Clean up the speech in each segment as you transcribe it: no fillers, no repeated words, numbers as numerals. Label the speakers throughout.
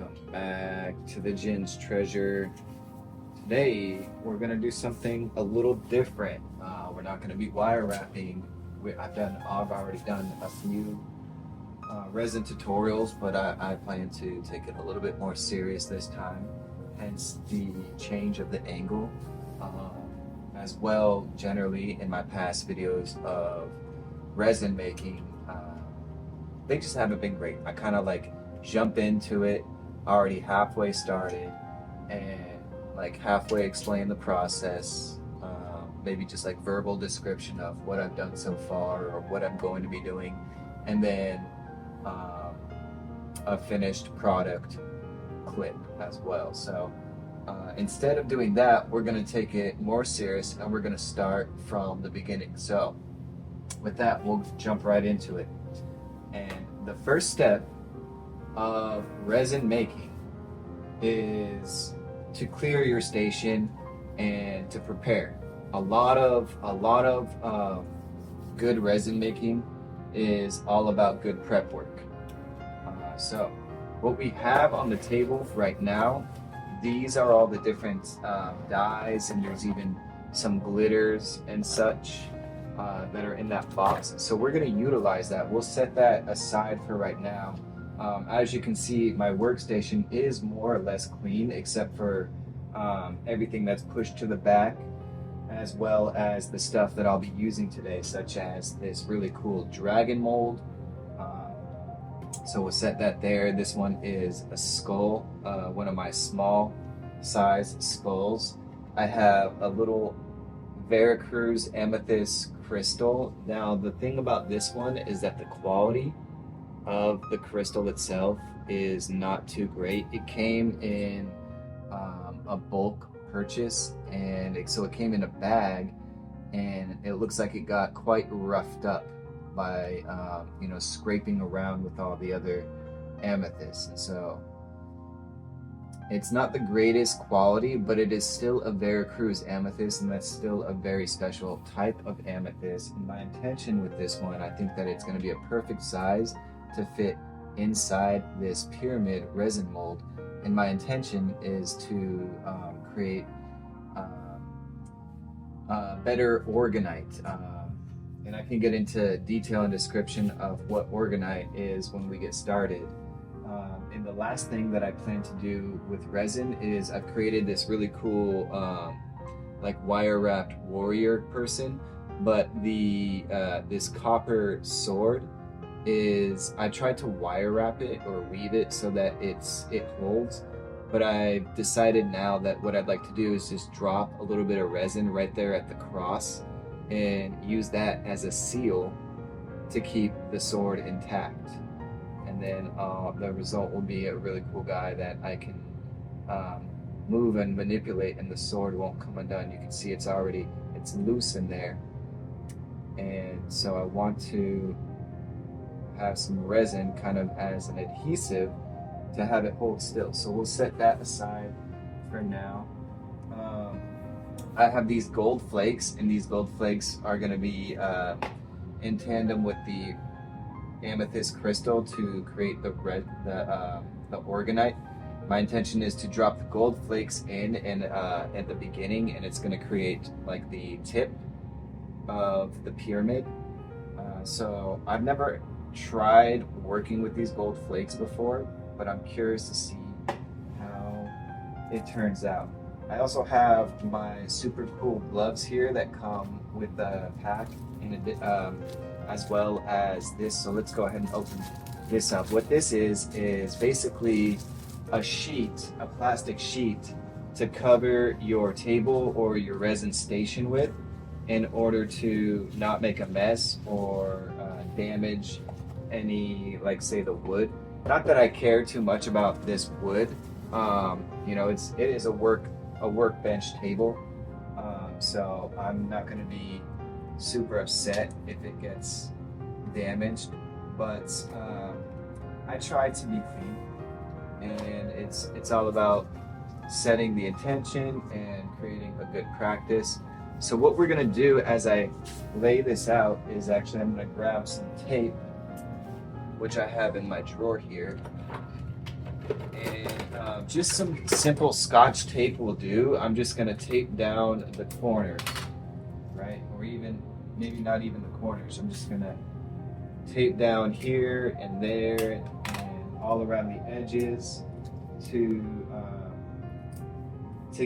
Speaker 1: Welcome back to the Jin's Treasure. Today we're gonna do something a little different. We're not gonna be wire wrapping. I've already done a few resin tutorials, but I plan to take it a little bit more serious this time. Hence the change of the angle. As well, generally in my past videos of resin making, they just haven't been great. I kind of like jump into it already halfway started and like halfway explain the process, maybe just like verbal description of what I've done so far or what I'm going to be doing, and then a finished product clip as well. So instead of doing that, we're going to take it more serious and we're going to start from the beginning. So with that, we'll jump right into it. And the first step of resin making is to clear your station and to prepare. A lot of good resin making is all about good prep work. So what we have on the table right now, these are all the different dyes, and there's even some glitters and such that are in that box. So we're going to utilize that. We'll set that aside for right now. As you can see, my workstation is more or less clean, except for everything that's pushed to the back, as well as the stuff that I'll be using today, such as this really cool dragon mold. So we'll set that there. This one is a skull, one of my small size skulls. I have a little Veracruz amethyst crystal. Now the thing about this one is that the quality of the crystal itself is not too great. It came in a bulk purchase, and so it came in a bag, and it looks like it got quite roughed up by scraping around with all the other amethysts. And so it's not the greatest quality, but it is still a Veracruz amethyst, and that's still a very special type of amethyst. And my intention with this one, I think that it's going to be a perfect size to fit inside this pyramid resin mold. And my intention is to create better orgonite. And I can get into detail and description of what orgonite is when we get started. And the last thing that I plan to do with resin is I've created this really cool like wire wrapped warrior person, but this copper sword is, I tried to wire wrap it or weave it so that it holds, but I've decided now that what I'd like to do is just drop a little bit of resin right there at the cross and use that as a seal to keep the sword intact. And then the result will be a really cool guy that I can move and manipulate, and the sword won't come undone. You can see it's loose in there. And so I want to have some resin kind of as an adhesive to have it hold still. So we'll set that aside for now. I have these gold flakes, and these gold flakes are going to be in tandem with the amethyst crystal to create the orgonite. My intention is to drop the gold flakes in and at the beginning, and it's going to create like the tip of the pyramid. So I've never tried working with these gold flakes before, but I'm curious to see how it turns out. I also have my super cool gloves here that come with the pack, as well as this. So let's go ahead and open this up. What this is basically a plastic sheet to cover your table or your resin station with, in order to not make a mess or damage any, like say the wood. Not that I care too much about this wood. It is a workbench table, so I'm not going to be super upset if it gets damaged. But I try to be clean, and it's all about setting the intention and creating a good practice. So what we're going to do as I lay this out is actually I'm going to grab some tape, which I have in my drawer here. And just some simple Scotch tape will do. I'm just gonna tape down the corners, right? Or even, maybe not even the corners. I'm just gonna tape down here and there and all around the edges to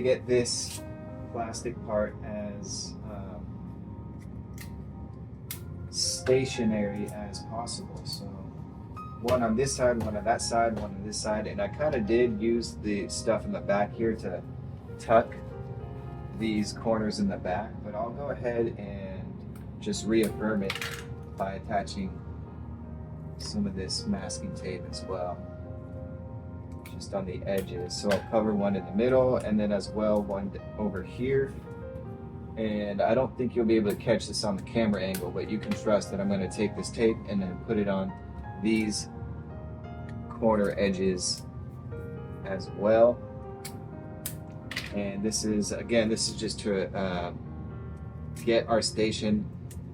Speaker 1: get this plastic part as stationary as possible. So one on this side, one on that side, one on this side, and I kind of did use the stuff in the back here to tuck these corners in the back, but I'll go ahead and just reaffirm it by attaching some of this masking tape as well, just on the edges. So I'll cover one in the middle and then as well one over here. And I don't think you'll be able to catch this on the camera angle, but you can trust that I'm going to take this tape and then put it on these corner edges as well. And this is, again, this is just to get our station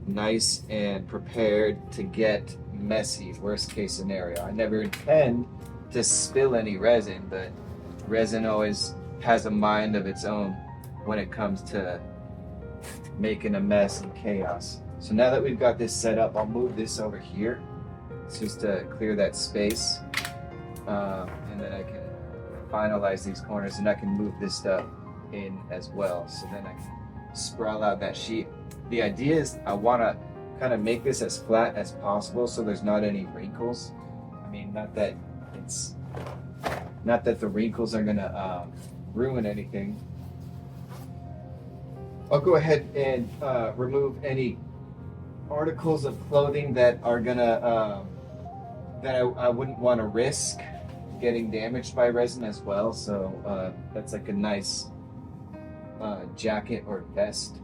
Speaker 1: nice and prepared to get messy, worst case scenario. I never intend to spill any resin, but resin always has a mind of its own when it comes to making a mess and chaos. So now that we've got this set up, I'll move this over here. It's just to clear that space, and then I can finalize these corners, and I can move this stuff in as well. So then I can sprawl out that sheet. The idea is I want to kind of make this as flat as possible so there's not any wrinkles. I mean, not that the wrinkles are gonna ruin anything. I'll go ahead and remove any articles of clothing that are gonna that I wouldn't want to risk getting damaged by resin as well. So that's like a nice jacket or vest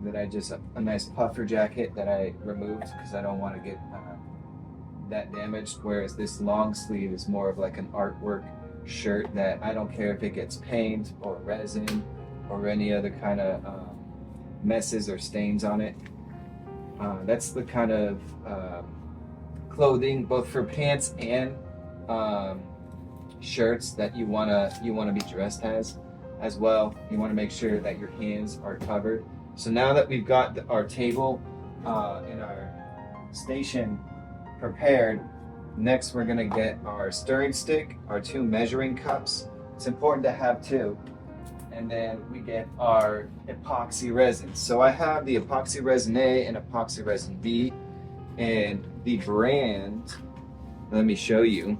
Speaker 1: that a nice puffer jacket that I removed because I don't want to get that damaged. Whereas this long sleeve is more of like an artwork shirt that I don't care if it gets paint or resin or any other kind of messes or stains on it. That's the kind of clothing, both for pants and shirts, that you wanna be dressed as well. You want to make sure that your hands are covered. So now that we've got our table and our station prepared, next we're gonna get our stirring stick, our 2 measuring cups. It's important to have 2. And then we get our epoxy resin. So I have the epoxy resin A and epoxy resin B, and the brand, let me show you.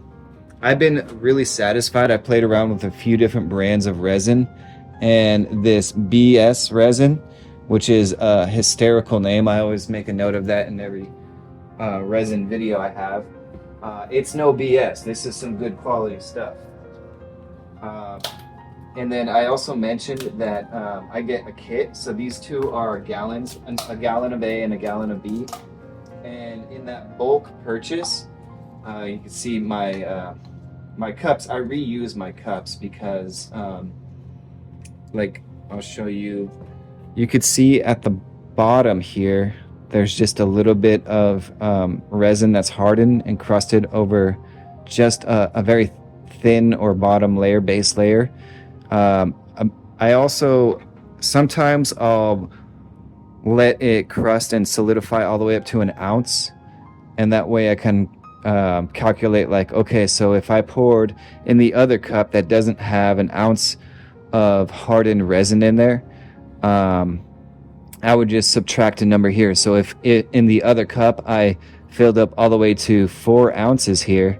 Speaker 1: I've been really satisfied. I played around with a few different brands of resin, and this Bsrezn, which is a hysterical name. I always make a note of that in every resin video I have. It's no BS. This is some good quality stuff. And then I also mentioned that I get a kit. So these 2 are gallons, a gallon of A and a gallon of B. And in that bulk purchase, you can see my my cups. I reuse my cups because, like, I'll show you. You could see at the bottom here, there's just a little bit of resin that's hardened and crusted over just a very thin or bottom layer, base layer. I also sometimes I'll let it crust and solidify all the way up to an ounce, and that way I can calculate, like, okay, so if I poured in the other cup that doesn't have an ounce of hardened resin in there, I would just subtract a number here. So if in the other cup I filled up all the way to 4 ounces here,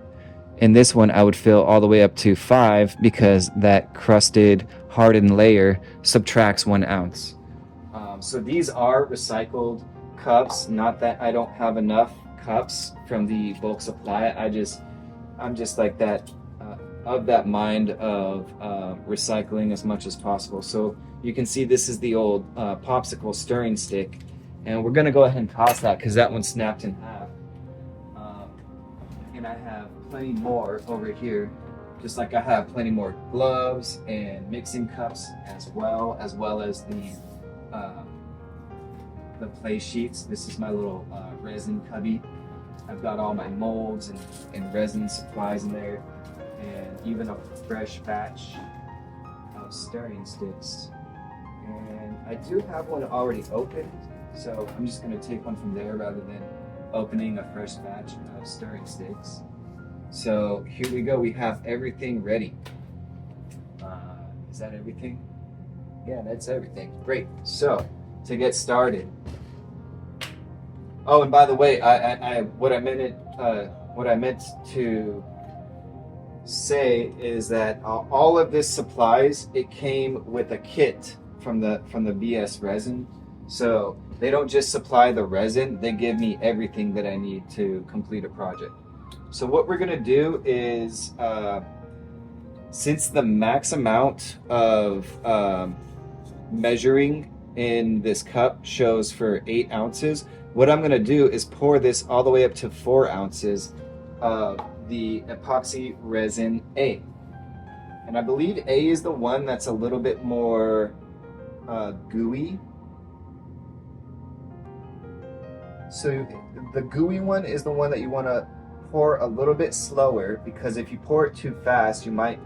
Speaker 1: in this one I would fill all the way up to 5, because that crusted hardened layer subtracts 1 ounce. So these are recycled cups. Not that I don't have enough cups from the bulk supply. I'm just like that, of that mind of recycling as much as possible. So you can see this is the old popsicle stirring stick, and we're gonna go ahead and toss that because that one snapped in half. And I have plenty more over here, just like I have plenty more gloves and mixing cups as well as the play sheets. This is my little resin cubby. I've got all my molds and resin supplies in there. and even a fresh batch of stirring sticks. And I do have one already opened, so I'm just going to take one from there rather than opening a fresh batch of stirring sticks. So here we go, we have everything ready. Is that everything? Yeah, that's everything. Great. So to get started. Oh, and by the way, what I meant to say is that all of this supplies, it came with a kit from the Bsrezn. So they don't just supply the resin, they give me everything that I need to complete a project. So what we're gonna do is, since the max amount of measuring in this cup shows for 8 ounces, what I'm gonna do is pour this all the way up to 4 ounces of the epoxy resin A. And I believe A is the one that's a little bit more gooey. So the gooey one is the one that you want to pour a little bit slower, because if you pour it too fast, you might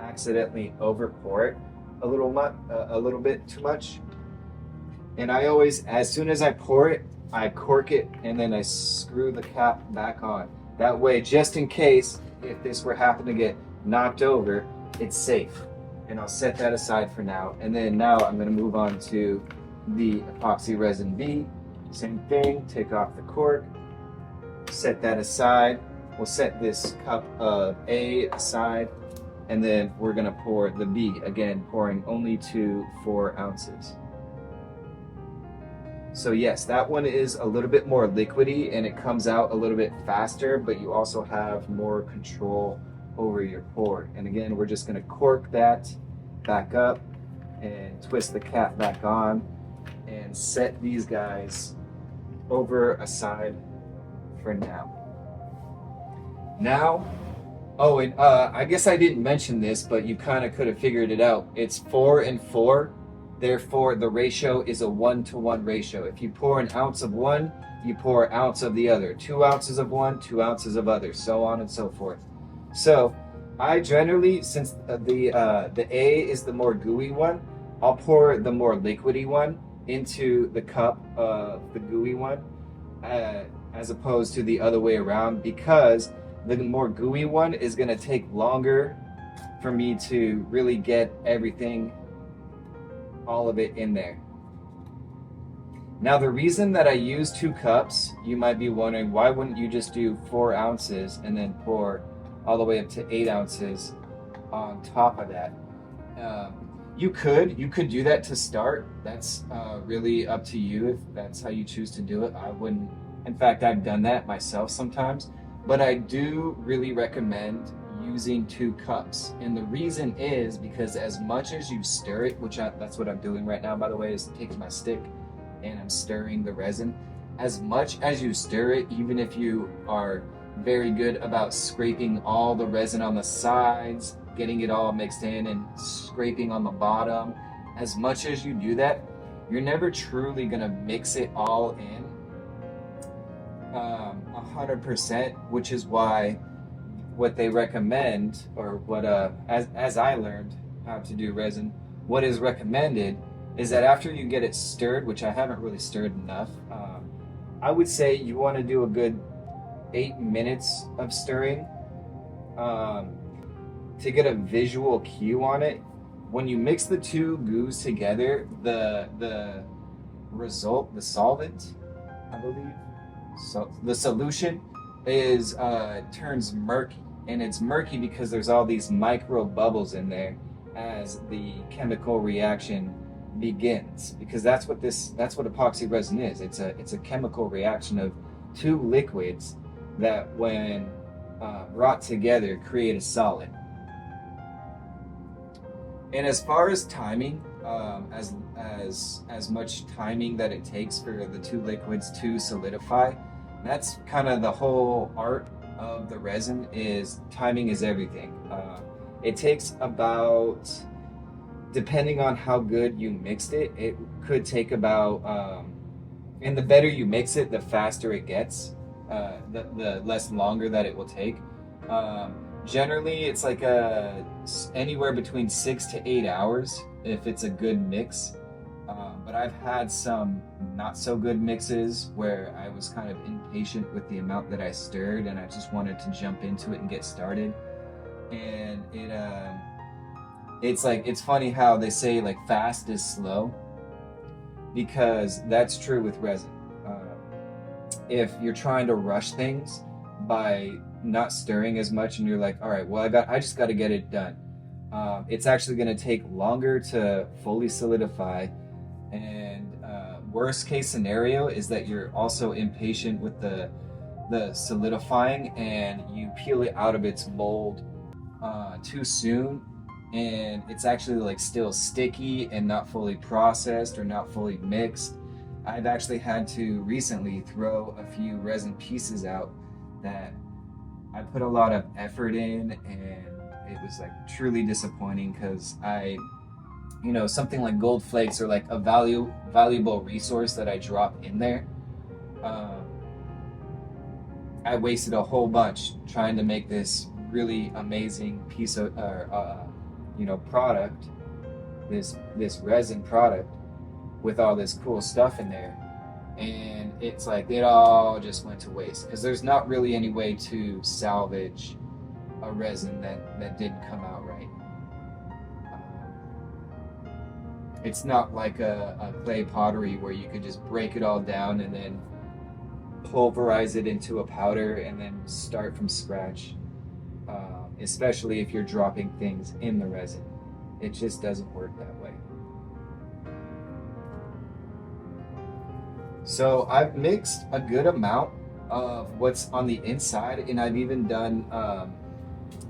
Speaker 1: accidentally over pour it a little bit too much. And I always, as soon as I pour it, I cork it and then I screw the cap back on. That way, just in case if this were happen to get knocked over, it's safe. And I'll set that aside for now. And then now I'm going to move on to the epoxy resin B. Same thing, take off the cork, set that aside. We'll set this cup of A aside, and then we're gonna pour the B, again, pouring only to 4 ounces. So yes, that one is a little bit more liquidy and it comes out a little bit faster, but you also have more control over your pour. And again, we're just gonna cork that back up and twist the cap back on and set these guys over aside for now. Oh, and I guess I didn't mention this, but you kind of could have figured it out. It's 4 and 4, therefore the ratio is a 1-to-1 ratio. If you pour an ounce of one, you pour an ounce of the other. 2 ounces of one, 2 ounces of other, so on and so forth. So I generally, since the A is the more gooey one, I'll pour the more liquidy one into the cup of the gooey one, as opposed to the other way around, because the more gooey one is going to take longer for me to really get everything, all of it in there. Now the reason that I use 2 cups, you might be wondering, why wouldn't you just do 4 ounces and then pour all the way up to 8 ounces on top of that? You could do that to start. That's really up to you if that's how you choose to do it. I wouldn't. In fact, I've done that myself sometimes, but I do really recommend using 2 cups. And the reason is because as much as you stir it, that's what I'm doing right now, by the way, is taking my stick and I'm stirring the resin. As much as you stir it, even if you are very good about scraping all the resin on the sides, getting it all mixed in and scraping on the bottom, as much as you do that, you're never truly gonna mix it all in 100%, which is why what they recommend, or what as I learned how to do resin, what is recommended is that after you get it stirred, which I haven't really stirred enough, I would say you want to do a good 8 minutes of stirring to get a visual cue on it. When you mix the 2 goos together, the result, the solvent, I believe, so the solution is turns murky, and it's murky because there's all these micro bubbles in there as the chemical reaction begins, because that's what epoxy resin is. It's a chemical reaction of 2 liquids that, when brought together, create a solid. And as far as timing, as much timing that it takes for the 2 liquids to solidify, that's kind of the whole art of the resin. Is timing is everything. It takes about, depending on how good you mixed it, it could take about, and the better you mix it, the faster it gets, the less longer that it will take. Generally, it's like anywhere between 6 to 8 hours if it's a good mix. But I've had some not so good mixes where I was kind of impatient with the amount that I stirred, and I just wanted to jump into it and get started. And it's funny how they say like fast is slow, because that's true with resin. If you're trying to rush things by not stirring as much, and you're like, all right, well, I just got to get it done. It's actually going to take longer to fully solidify, and worst case scenario is that you're also impatient with the solidifying, and you peel it out of its mold too soon, and it's actually like still sticky and not fully processed or not fully mixed. I've actually had to recently throw a few resin pieces out that I put a lot of effort in, and it was like truly disappointing, because something like gold flakes, or like a valuable resource that I drop in there, I wasted a whole bunch trying to make this really amazing piece of product, this resin product with all this cool stuff in there, and it's like it all just went to waste, because there's not really any way to salvage a resin that didn't come out right. It's not like a clay pottery where you could just break it all down and then pulverize it into a powder and then start from scratch, especially if you're dropping things in the resin. It just doesn't work that way. So I've mixed a good amount of what's on the inside, and I've even done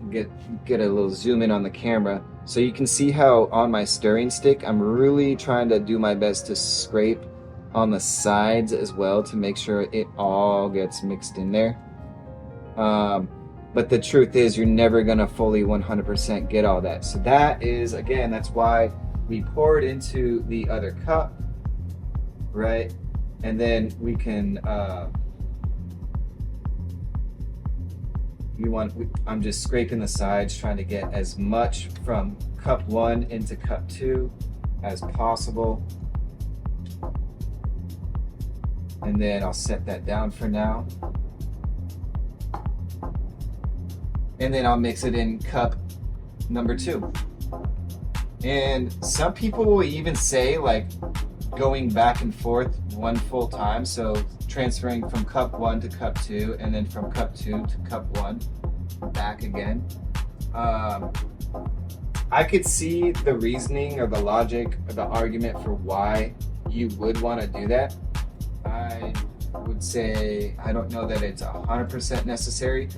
Speaker 1: get a little zoom in on the camera so you can see how on my stirring stick I'm really trying to do my best to scrape on the sides as well to make sure it all gets mixed in there. But the truth is, you're never gonna fully 100% get all that. So that's why we pour it into the other cup, right? And then we can, I'm just scraping the sides, trying to get as much from cup 1 into cup 2 as possible. And then I'll set that down for now. And then I'll mix it in cup number 2. And some people will even say like going back and forth one full time, so transferring from cup 1 to cup 2, and then from cup 2 to cup 1 back again. I could see the reasoning or the logic or the argument for why you would want to do that. I would say I don't know that it's 100% necessary,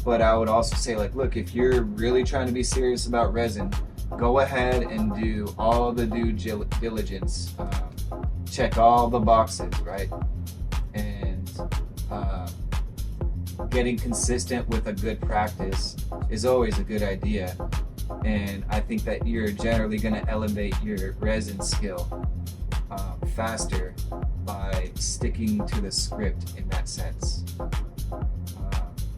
Speaker 1: but I would also say, like, look, if you're really trying to be serious about resin, go ahead and do all the due diligence, check all the boxes, right? And getting consistent with a good practice is always a good idea. And I think that you're generally going to elevate your resin skill faster by sticking to the script in that sense.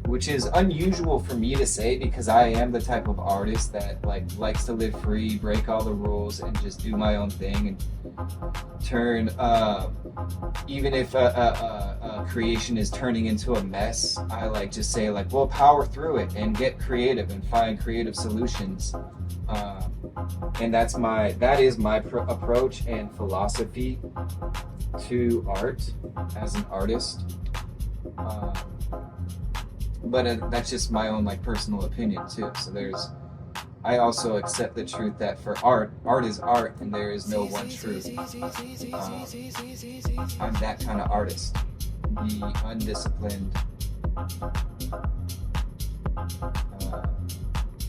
Speaker 1: Which is unusual for me to say, because I am the type of artist that likes to live free, break all the rules, and just do my own thing, and turn even if a creation is turning into a mess, I just say well, power through it and get creative and find creative solutions. And that is my approach and philosophy to art as an artist. But that's just my own personal opinion too. So I also accept the truth that for art is art, and there is no one truth. I'm that kind of artist, the undisciplined,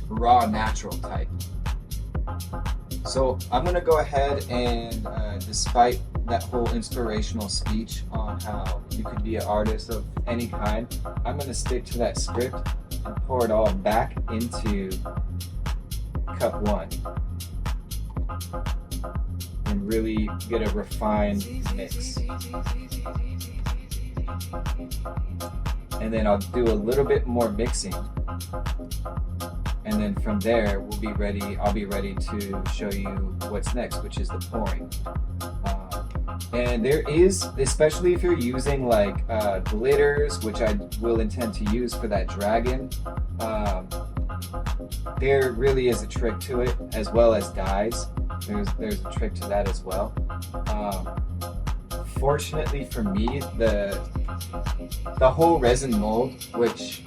Speaker 1: raw, natural type. So I'm gonna go ahead and, despite that whole inspirational speech on how you could be an artist of any kind, I'm gonna stick to that script and pour it all back into cup 1 and really get a refined mix. and then I'll do a little bit more mixing, and then from there I'll be ready to show you what's next, which is the pouring. And there is, especially if you're using like glitters, which I will intend to use for that dragon, there really is a trick to it, as well as dyes. There's a trick to that as well. Fortunately for me, the whole resin mold, which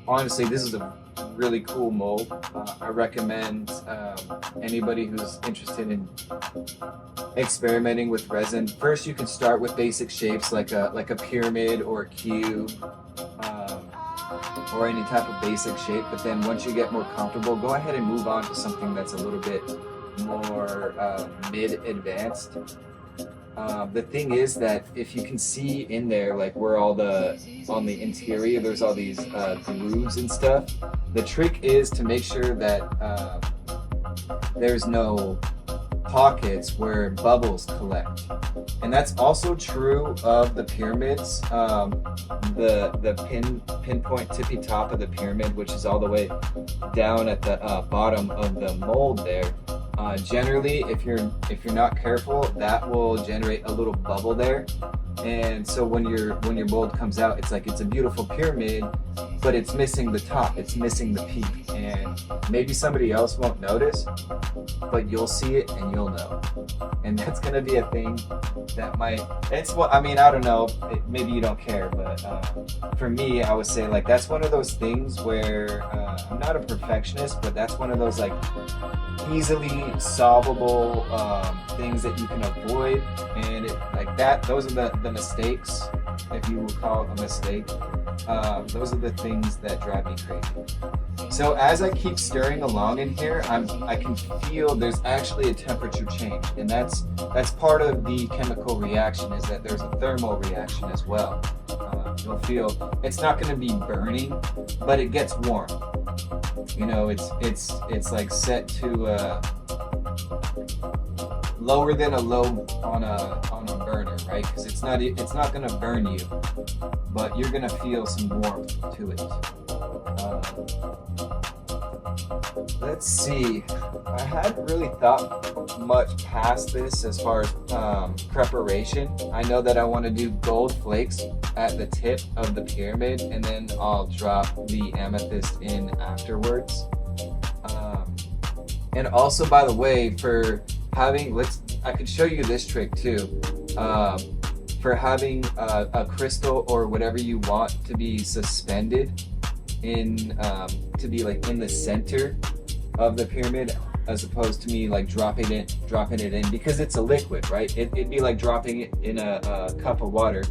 Speaker 1: honestly this is a really cool mold. I recommend anybody who's interested in experimenting with resin. First, you can start with basic shapes like a pyramid or a cube, or any type of basic shape. But then once you get more comfortable, go ahead and move on to something that's a little bit more mid-advanced. The thing is that if you can see in there, like where on the interior, there's all these grooves and stuff. The trick is to make sure that there's no pockets where bubbles collect. And that's also true of the pyramids. The pinpoint tippy top of the pyramid, which is all the way down at the bottom of the mold there. Generally, if you're not careful, that will generate a little bubble there, and so when your mold comes out, it's like it's a beautiful pyramid, but it's missing the top, it's missing the peak, and maybe somebody else won't notice, but you'll see it and you'll know, and that's gonna be a thing that I don't know, maybe you don't care, but for me, I would say like that's one of those things where I'm not a perfectionist, but that's one of those like easily solvable things that you can avoid, and those are the mistakes, if you will call it a mistake. Those are the things that drive me crazy. So as I keep stirring along in here, I can feel there's actually a temperature change, and that's part of the chemical reaction, is that there's a thermal reaction as well. You'll feel it's not going to be burning, but it gets warm. You know, it's like set to lower than a low on a burner, right? Because it's not going to burn you, but you're going to feel some warmth to it. Let's see. I hadn't really thought much past this as far as preparation. I know that I want to do gold flakes at the tip of the pyramid, and then I'll drop the amethyst in afterwards. And also, by the way, for having, I could show you this trick too. For having a crystal or whatever you want to be suspended in, to be like in the center of the pyramid, as opposed to me like dropping it in, because it's a liquid, right? It'd be like dropping it in a cup of water.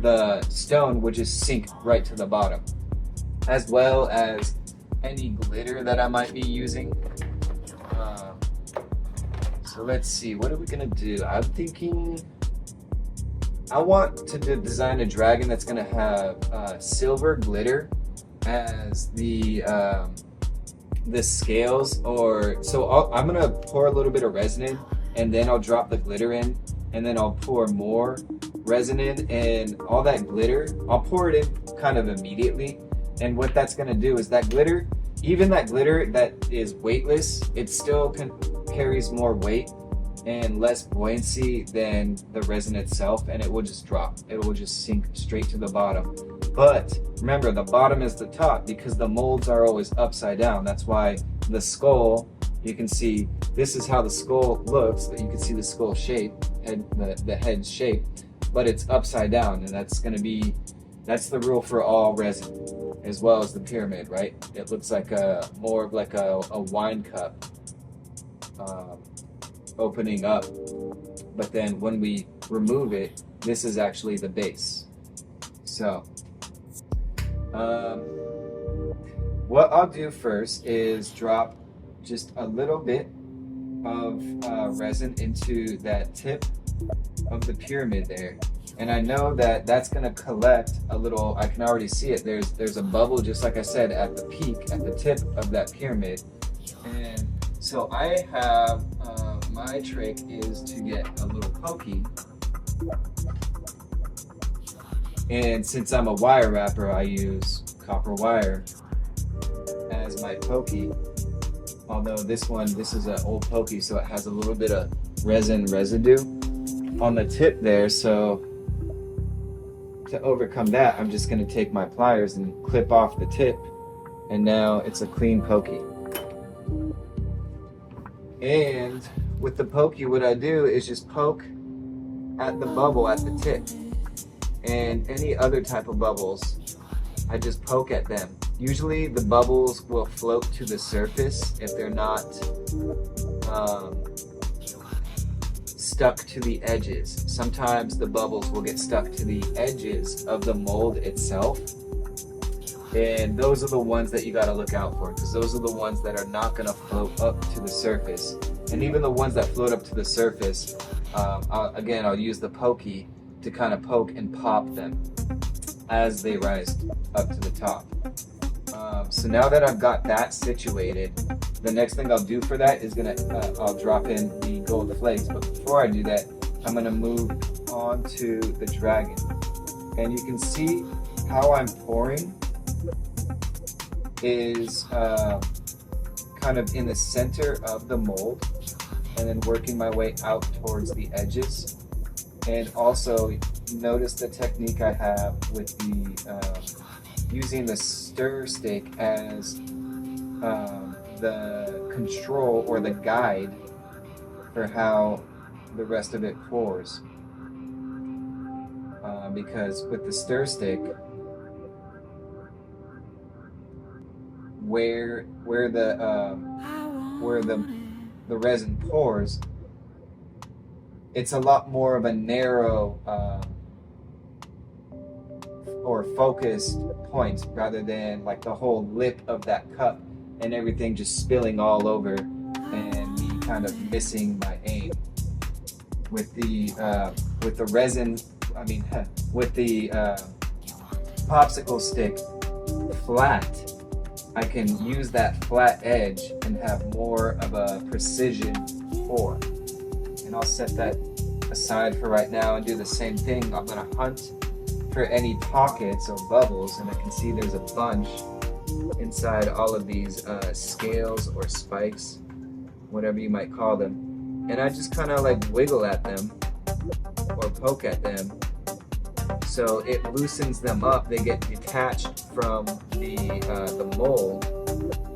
Speaker 1: The stone would just sink right to the bottom, as well as any glitter that I might be using. So let's see, what are we gonna do? I'm thinking I want to design a dragon that's gonna have silver glitter as the scales, I'm gonna pour a little bit of resin in, and then I'll drop the glitter in, and then I'll pour more resin in, and all that glitter, I'll pour it in kind of immediately. And what that's gonna do is that glitter, even that glitter that is weightless, it still carries more weight and less buoyancy than the resin itself, and it will just drop. It will just sink straight to the bottom. But remember, the bottom is the top, because the molds are always upside down. That's why the skull, you can see, this is how the skull looks, that you can see the skull shape, the head shape, but it's upside down, and that's the rule for all resin, as well as the pyramid, right? It looks like more of like a wine cup opening up, but then when we remove it, this is actually the base. So what I'll do first is drop just a little bit of resin into that tip of the pyramid there, and I know that that's going to collect a little. I can already see it. There's a bubble, just like I said, at the peak, at the tip of that pyramid. And so I have my trick is to get a little pokey And since I'm a wire wrapper, I use copper wire as my pokey. Although this is an old pokey, so it has a little bit of resin residue on the tip there. So to overcome that, I'm just going to take my pliers and clip off the tip, and now it's a clean pokey. And with the pokey, what I do is just poke at the bubble at the tip, and any other type of bubbles, I just poke at them. Usually the bubbles will float to the surface if they're not stuck to the edges. Sometimes the bubbles will get stuck to the edges of the mold itself, and those are the ones that you got to look out for, because those are the ones that are not going to float up to the surface. And even the ones that float up to the surface, I'll use the pokey to kind of poke and pop them as they rise up to the top. So now that I've got that situated, the next thing I'll do for that is I'll drop in the gold flakes. But before I do that, I'm gonna move on to the dragon. And you can see how I'm pouring is kind of in the center of the mold, and then working my way out towards the edges. And also notice the technique I have with the using the stir stick as the control or the guide for how the rest of it pours. Because with the stir stick, where the resin pours, it's a lot more of a narrow or focused point, rather than like the whole lip of that cup and everything just spilling all over and me kind of missing my aim. With the resin, with the popsicle stick flat, I can use that flat edge and have more of a precision pour. And I'll set that aside for right now and do the same thing. I'm gonna hunt for any pockets or bubbles, and I can see there's a bunch inside all of these scales or spikes, whatever you might call them. And I just kind of like wiggle at them or poke at them, so it loosens them up. They get detached from the mold,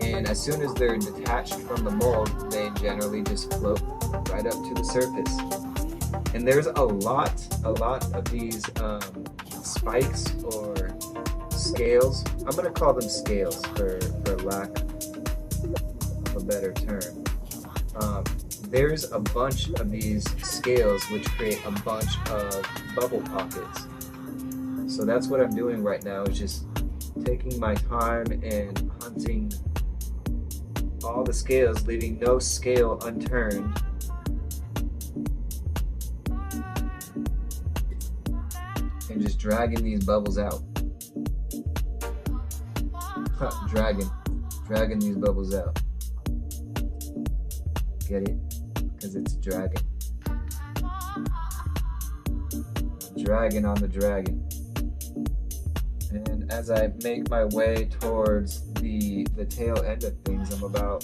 Speaker 1: and as soon as they're detached from the mold, they generally just float right up to the surface. And there's a lot of these spikes or scales. I'm gonna call them scales for lack of a better term. There's a bunch of these scales which create a bunch of bubble pockets. So that's what I'm doing right now, is just taking my time and hunting all the scales, leaving no scale unturned. And just dragging these bubbles out. Dragging these bubbles out. Get it? Because it's a dragon. Dragging on the dragon. And as I make my way towards the tail end of things, I'm about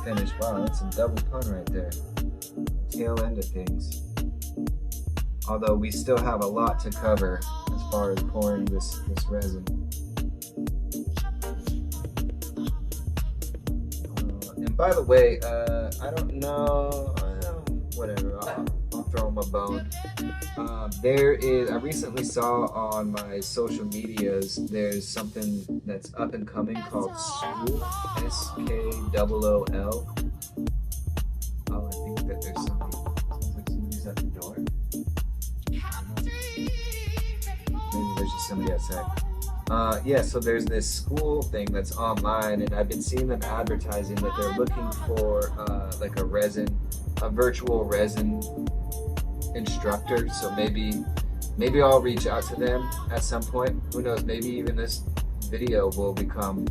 Speaker 1: finished. Wow, that's a double pun right there. Tail end of things. Although we still have a lot to cover as far as pouring this resin. And by the way, I don't know, whatever, I'll throw him a bone. I recently saw on my social medias, there's something that's up and coming called Skool, Skool. Oh, I think that there's somebody's at the door. Maybe there's just somebody outside. Yeah, so there's this Skool thing that's online, and I've been seeing them advertising that they're looking for like a virtual resin instructor. So maybe I'll reach out to them at some point. Who knows, maybe even this video will become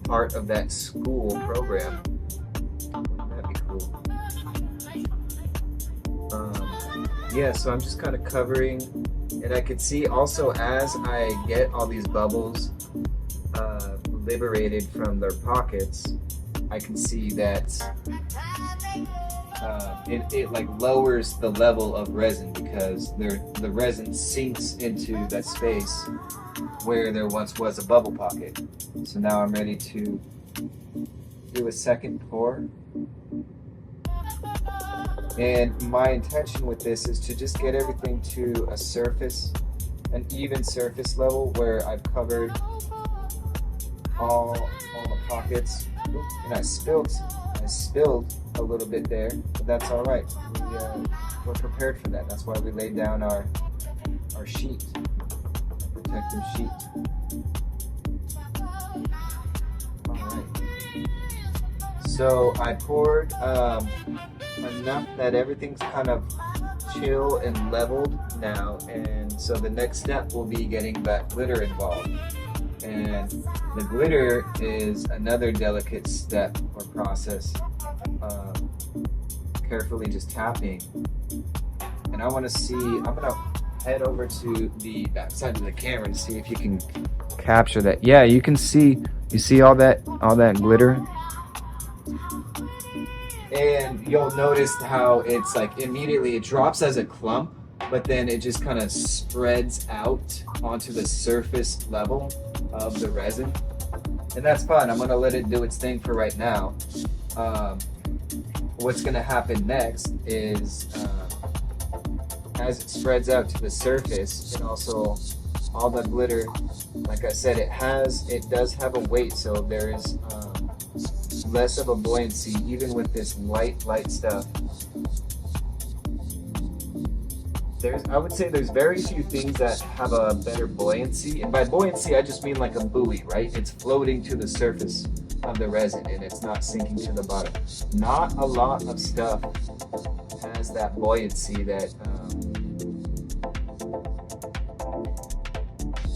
Speaker 1: part of that Skool program. Wouldn't that be cool? Yeah, so I'm just kind of covering And I can see also as I get all these bubbles liberated from their pockets, I can see that it like lowers the level of resin because the resin sinks into that space where there once was a bubble pocket. So now I'm ready to do a second pour. And my intention with this is to just get everything to a surface, an even surface level where I've covered all the pockets. And I spilled a little bit there, but that's all right. We're prepared for that. That's why we laid down our sheet, our protective sheet. All right. So I poured enough that everything's kind of chill and leveled now, and so the next step will be getting that glitter involved. And the glitter is another delicate step or process. Carefully just tapping. And I want to see, I'm going to head over to the back side of the camera to see if you can capture that. Yeah, you can see, you see all that glitter? And you'll notice how it's like immediately it drops as a clump, but then it just kind of spreads out onto the surface level of the resin. And that's fine. I'm going to let it do its thing for right now. What's going to happen next is as it spreads out to the surface, and also all the glitter, like I said, it does have a weight, so there is less of a buoyancy even with this light stuff. I would say there's very few things that have a better buoyancy, and by buoyancy I just mean like a buoy, right? It's floating to the surface of the resin and it's not sinking to the bottom. Not a lot of stuff has that buoyancy that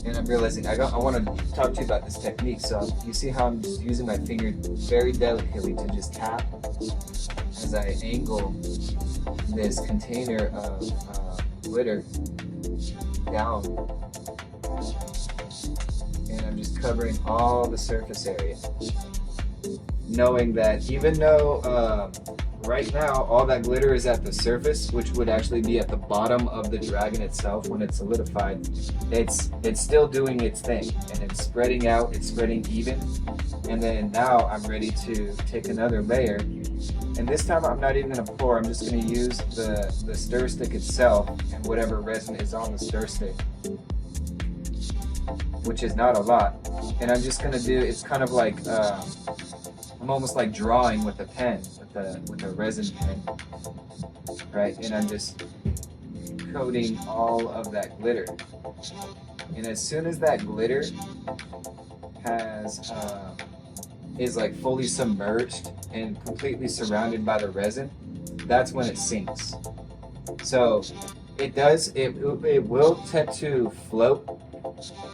Speaker 1: and I'm realizing I want to talk to you about this technique. So you see how I'm just using my finger very delicately to just tap as I angle this container of glitter down, and I'm just covering all the surface area, knowing that even though right now all that glitter is at the surface, which would actually be at the bottom of the dragon itself when it's solidified, it's still doing its thing, and it's spreading out, it's spreading even. And then now I'm ready to take another layer, and this time I'm not even going to pour. I'm just going to use the stir stick itself and whatever resin is on the stir stick, which is not a lot. And I'm just going to do, it's kind of like I'm almost like drawing with a pen, with a resin pen, right? And I'm just coating all of that glitter. And as soon as that glitter is like fully submerged and completely surrounded by the resin, that's when it sinks. So it will tend to float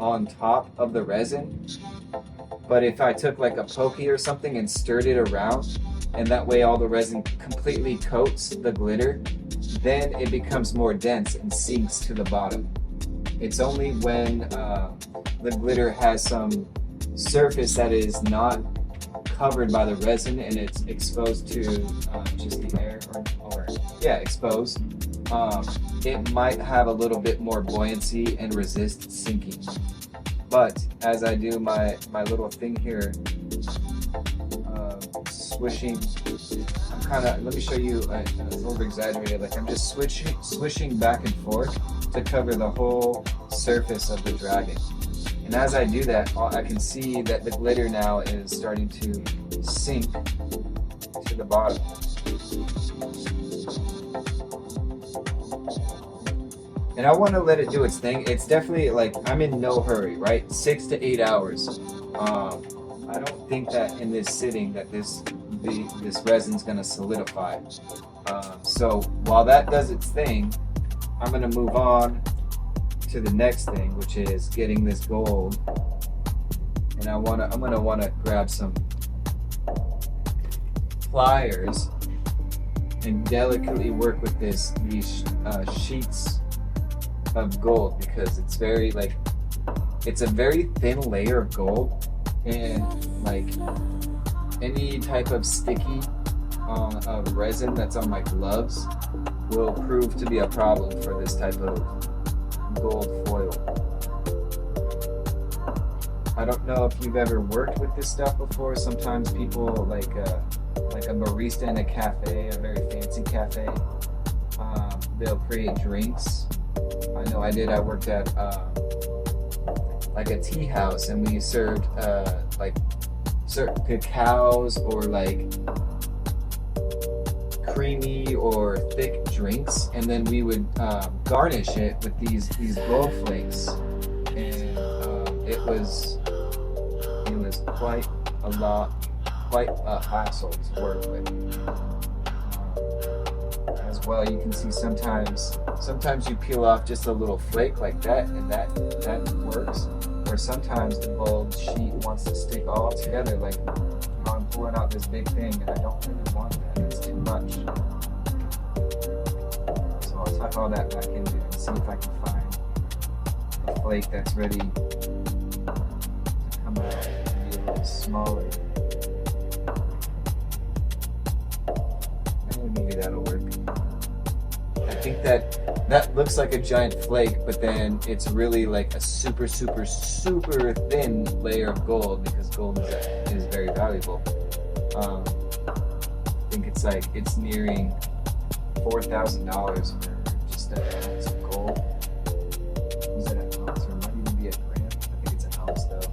Speaker 1: on top of the resin. But if I took like a pokey or something and stirred it around, and that way all the resin completely coats the glitter, then it becomes more dense and sinks to the bottom. It's only when the glitter has some surface that is not covered by the resin and it's exposed to just the air, exposed, it might have a little bit more buoyancy and resist sinking. But as I do my little thing here, swishing, I'm kind of, let me show you, over exaggerated, like I'm just swishing back and forth to cover the whole surface of the dragon. And as I do that, I can see that the glitter now is starting to sink to the bottom. And I want to let it do its thing. It's definitely like, I'm in no hurry, right? 6 to 8 hours. I don't think that in this sitting that this resin's gonna solidify. So while that does its thing, I'm gonna move on to the next thing, which is getting this gold. And I'm gonna wanna grab some pliers and delicately work with these sheets of gold because it's very like, it's a very thin layer of gold, and like any type of sticky of resin that's on my gloves will prove to be a problem for this type of gold foil. I don't know if you've ever worked with this stuff before. Sometimes people like a barista in a cafe, a very fancy cafe, they'll create drinks. I know I did. I worked at like a tea house, and we served like certain cacaos or like creamy or thick drinks, and then we would garnish it with these gold flakes, and it was quite a hassle to work with. As well, you can see sometimes you peel off just a little flake like that, and that works. Or sometimes the gold sheet wants to stick all together, like, you know, I'm pulling out this big thing, and I don't really want that. It's too much. So I'll tuck all that back into it and see if I can find a flake that's ready to come out and be a little smaller. Maybe that'll work. I think that looks like a giant flake, but then it's really like a super thin layer of gold, because gold is very valuable. I think it's nearing $4,000 for just an ounce of gold. Is it an ounce, or it might even be a gram? I think it's an ounce though,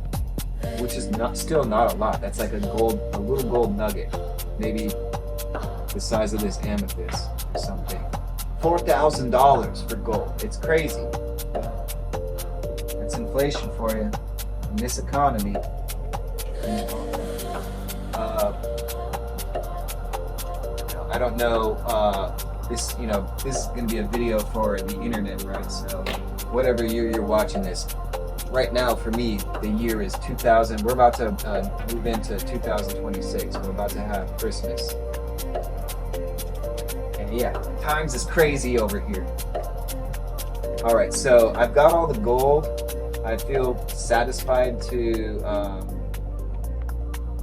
Speaker 1: which is still not a lot. That's like a little gold nugget, maybe the size of this amethyst or something. $4,000 for gold. It's crazy. That's inflation for you in this economy. I don't know. This is going to be a video for the internet, right? So whatever year you're watching this, right now for me, the year is 2000. We're about to move into 2026. We're about to have Christmas. Yeah, times is crazy over here. All right, so I've got all the gold. I feel satisfied to,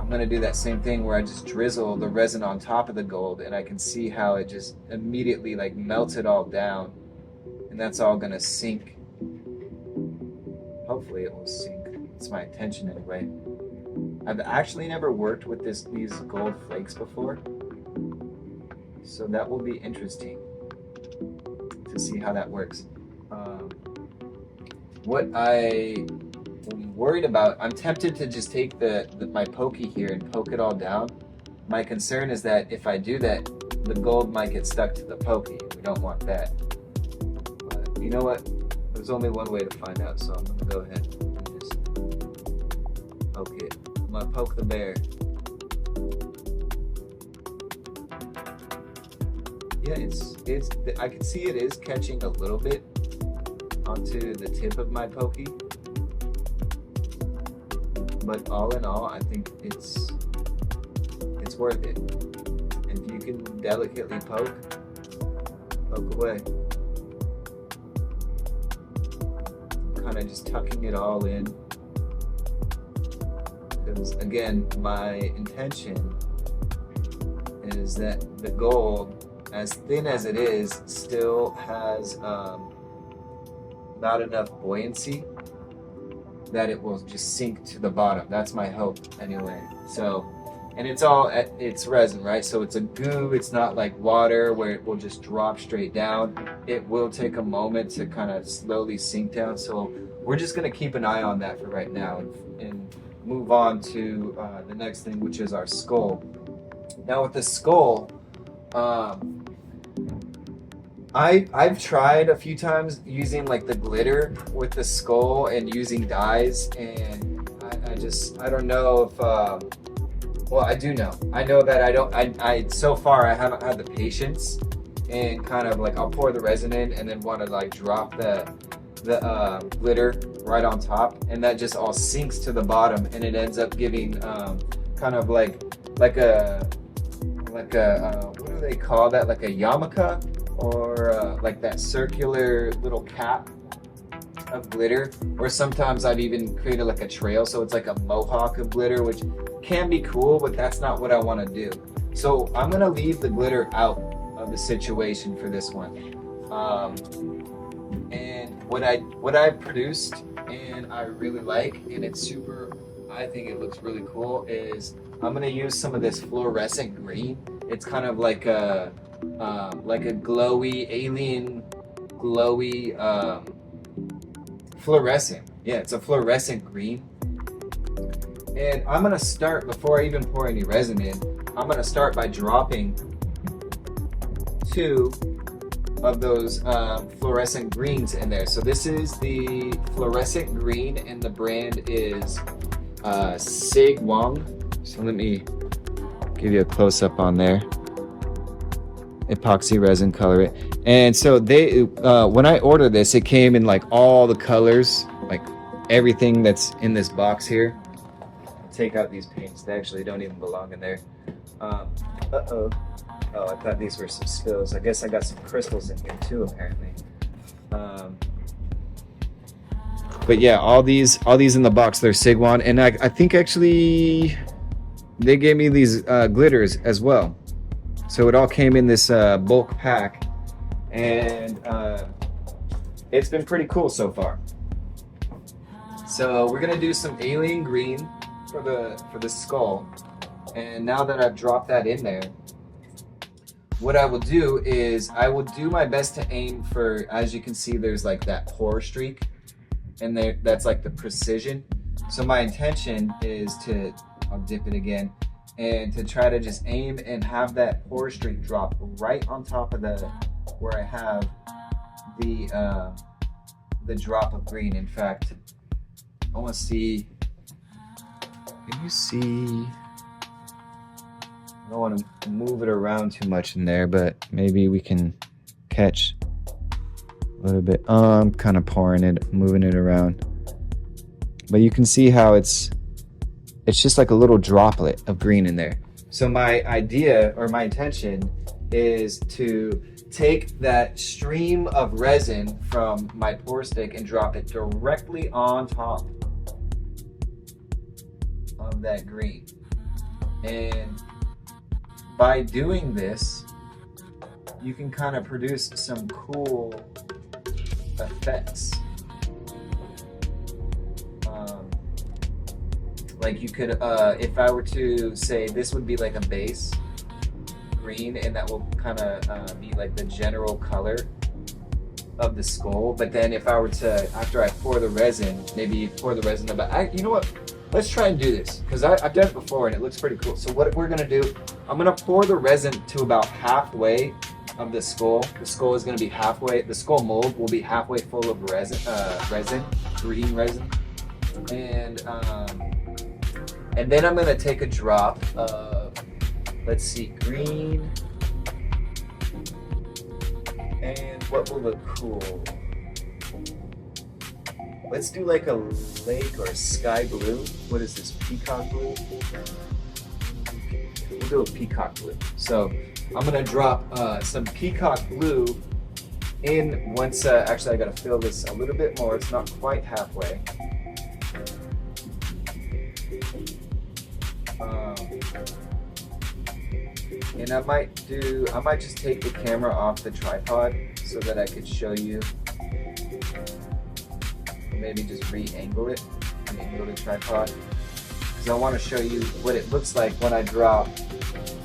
Speaker 1: I'm gonna do that same thing where I just drizzle the resin on top of the gold, and I can see how it just immediately like melts it all down, and that's all gonna sink. Hopefully it will sink. It's my intention anyway. I've actually never worked with these gold flakes before, so that will be interesting to see how that works. What I am worried about, I'm tempted to just take my pokey here and poke it all down. My concern is that if I do that, the gold might get stuck to the pokey. We don't want that. But you know what? There's only one way to find out, so I'm gonna go ahead and just poke it. I'm gonna poke the bear. Yeah, I can see it is catching a little bit onto the tip of my pokey, but all in all, I think it's worth it. And if you can delicately poke away. Kind of just tucking it all in, because again, my intention is that the gold, as thin as it is, still has not enough buoyancy that it will just sink to the bottom. That's my hope anyway. So, and it's resin, right? So it's a goo. It's not like water where it will just drop straight down. It will take a moment to kind of slowly sink down. So we're just gonna keep an eye on that for right now and move on to the next thing, which is our skull. Now with the skull, I've tried a few times using like the glitter with the skull and using dyes, and I don't know if well, I do know. I know that I so far I haven't had the patience, and kind of like I'll pour the resin in and then want to like drop the glitter right on top, and that just all sinks to the bottom, and it ends up giving kind of like a what do they call that? Like a yarmulke, or like that circular little cap of glitter, or sometimes I've even created like a trail, so it's like a mohawk of glitter, which can be cool, but that's not what I want to do. So I'm gonna leave the glitter out of the situation for this one. And what I produced and I really like, and it's super, I think it looks really cool, is I'm gonna use some of this fluorescent green. It's kind of like a glowy, alien, glowy, fluorescent. Yeah, it's a fluorescent green. And I'm gonna start, before I even pour any resin in, I'm gonna start by dropping 2 of those fluorescent greens in there. So this is the fluorescent green, and the brand is Sigwang. So let me give you a close-up on there. Epoxy resin, color it. And so they, when I ordered this, it came in like all the colors, like everything that's in this box here. Take out these paints, they actually don't even belong in there. Uh-oh. Oh, I thought these were some spills. I guess I got some crystals in here too, apparently. But yeah, all these in the box, they're Sigwang, and I think actually they gave me these glitters as well. So it all came in this bulk pack, and it's been pretty cool so far. So we're gonna do some alien green for the skull, and now that I've dropped that in there, what I will do is I will do my best to aim for, as you can see, there's like that pour streak, and there, that's like the precision. So my intention is to, I'll dip it again, and to try to just aim and have that pour streak drop right on top of the, where I have the drop of green. In fact, I want to see, can you see? I don't want to move it around too much in there, but maybe we can catch a little bit. I'm kind of pouring it, moving it around, but you can see how it's just like a little droplet of green in there. So my idea, or my intention, is to take that stream of resin from my pour stick and drop it directly on top of that green. And by doing this, you can kind of produce some cool effects. Like you could, if I were to say this would be like a base green, and that will kind of be like the general color of the skull. But then if I were to, after I pour the resin, maybe pour the resin about, you know what? Let's try and do this, because I've done it before and it looks pretty cool. So what we're gonna do, I'm gonna pour the resin to about halfway of the skull. The skull is gonna be halfway, the skull mold will be halfway full of resin, green resin. And then I'm gonna take a drop of, let's see, green. And what will look cool? Let's do like a lake or a sky blue. What is this, peacock blue? We'll do a peacock blue. So I'm gonna drop some peacock blue in once, actually I gotta fill this a little bit more. It's not quite halfway. And I might just take the camera off the tripod so that I could show you. Maybe just re-angle the tripod, because I want to show you what it looks like when I drop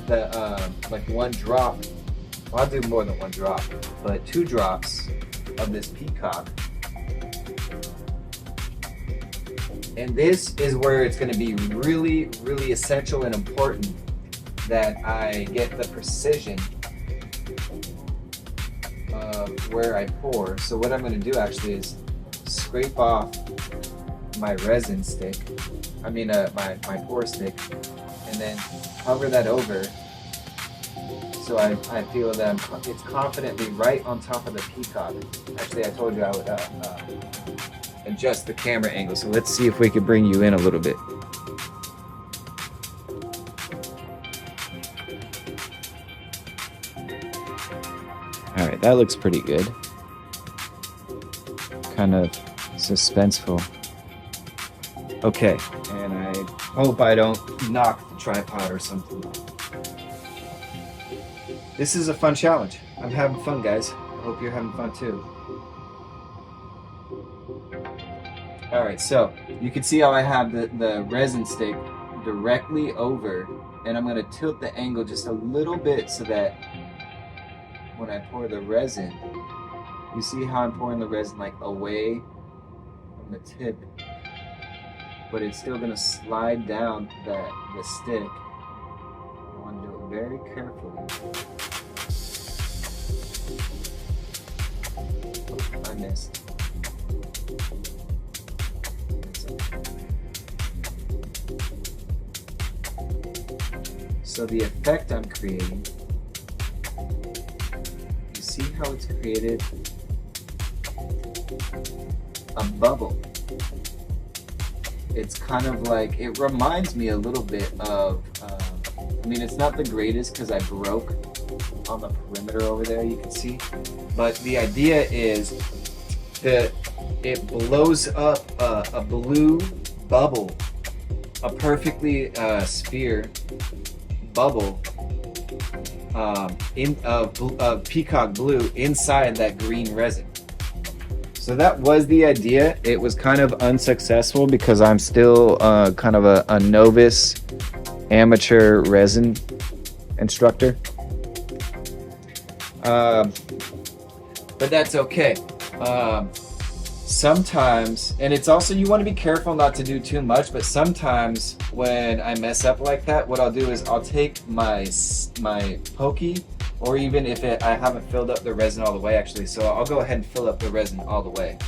Speaker 1: the like one drop. Well, I'll do more than one drop, but 2 drops of this peacock. And this is where it's going to be really, really essential and important that I get the precision of where I pour. So what I'm going to do actually is scrape off my resin stick, my pour stick, and then cover that over so I feel that it's confidently right on top of the peacock. Actually, I told you I would adjust the camera angle, so let's see if we could bring you in a little bit. Alright, that looks pretty good. Kind of Suspenseful. Okay, and I hope I don't knock the tripod or something. This is a fun challenge. I'm having fun, guys. I hope you're having fun too. Alright, so you can see how I have the resin stick directly over, and I'm going to tilt the angle just a little bit so that when I pour the resin, you see how I'm pouring the resin like away from the tip, but it's still going to slide down the stick. I want to do it very carefully. Oh, I missed. So the effect I'm creating, you see how it's created a bubble. It's kind of like, it reminds me a little bit of, I mean, it's not the greatest because I broke on the perimeter over there, you can see. But the idea is that it blows up a blue bubble, a perfectly sphere bubble of peacock blue inside that green resin. So that was the idea. It was kind of unsuccessful because I'm still kind of a novice amateur resin instructor. But that's okay. Sometimes, and it's also, you want to be careful not to do too much, but sometimes when I mess up like that, what I'll do is I'll take my pokey, or even if I haven't filled up the resin all the way actually, so I'll go ahead and fill up the resin all the way.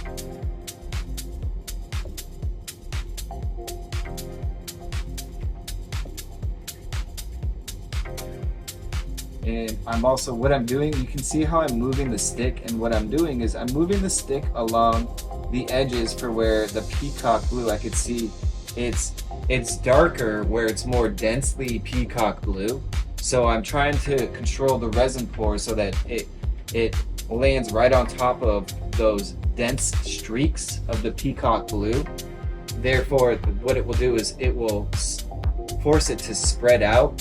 Speaker 1: And I'm also, what I'm doing, you can see how I'm moving the stick, and what I'm doing is I'm moving the stick along the edges for where the peacock blue, I could see it's darker where it's more densely peacock blue. So I'm trying to control the resin pour so that it lands right on top of those dense streaks of the peacock blue. Therefore, what it will do is it will force it to spread out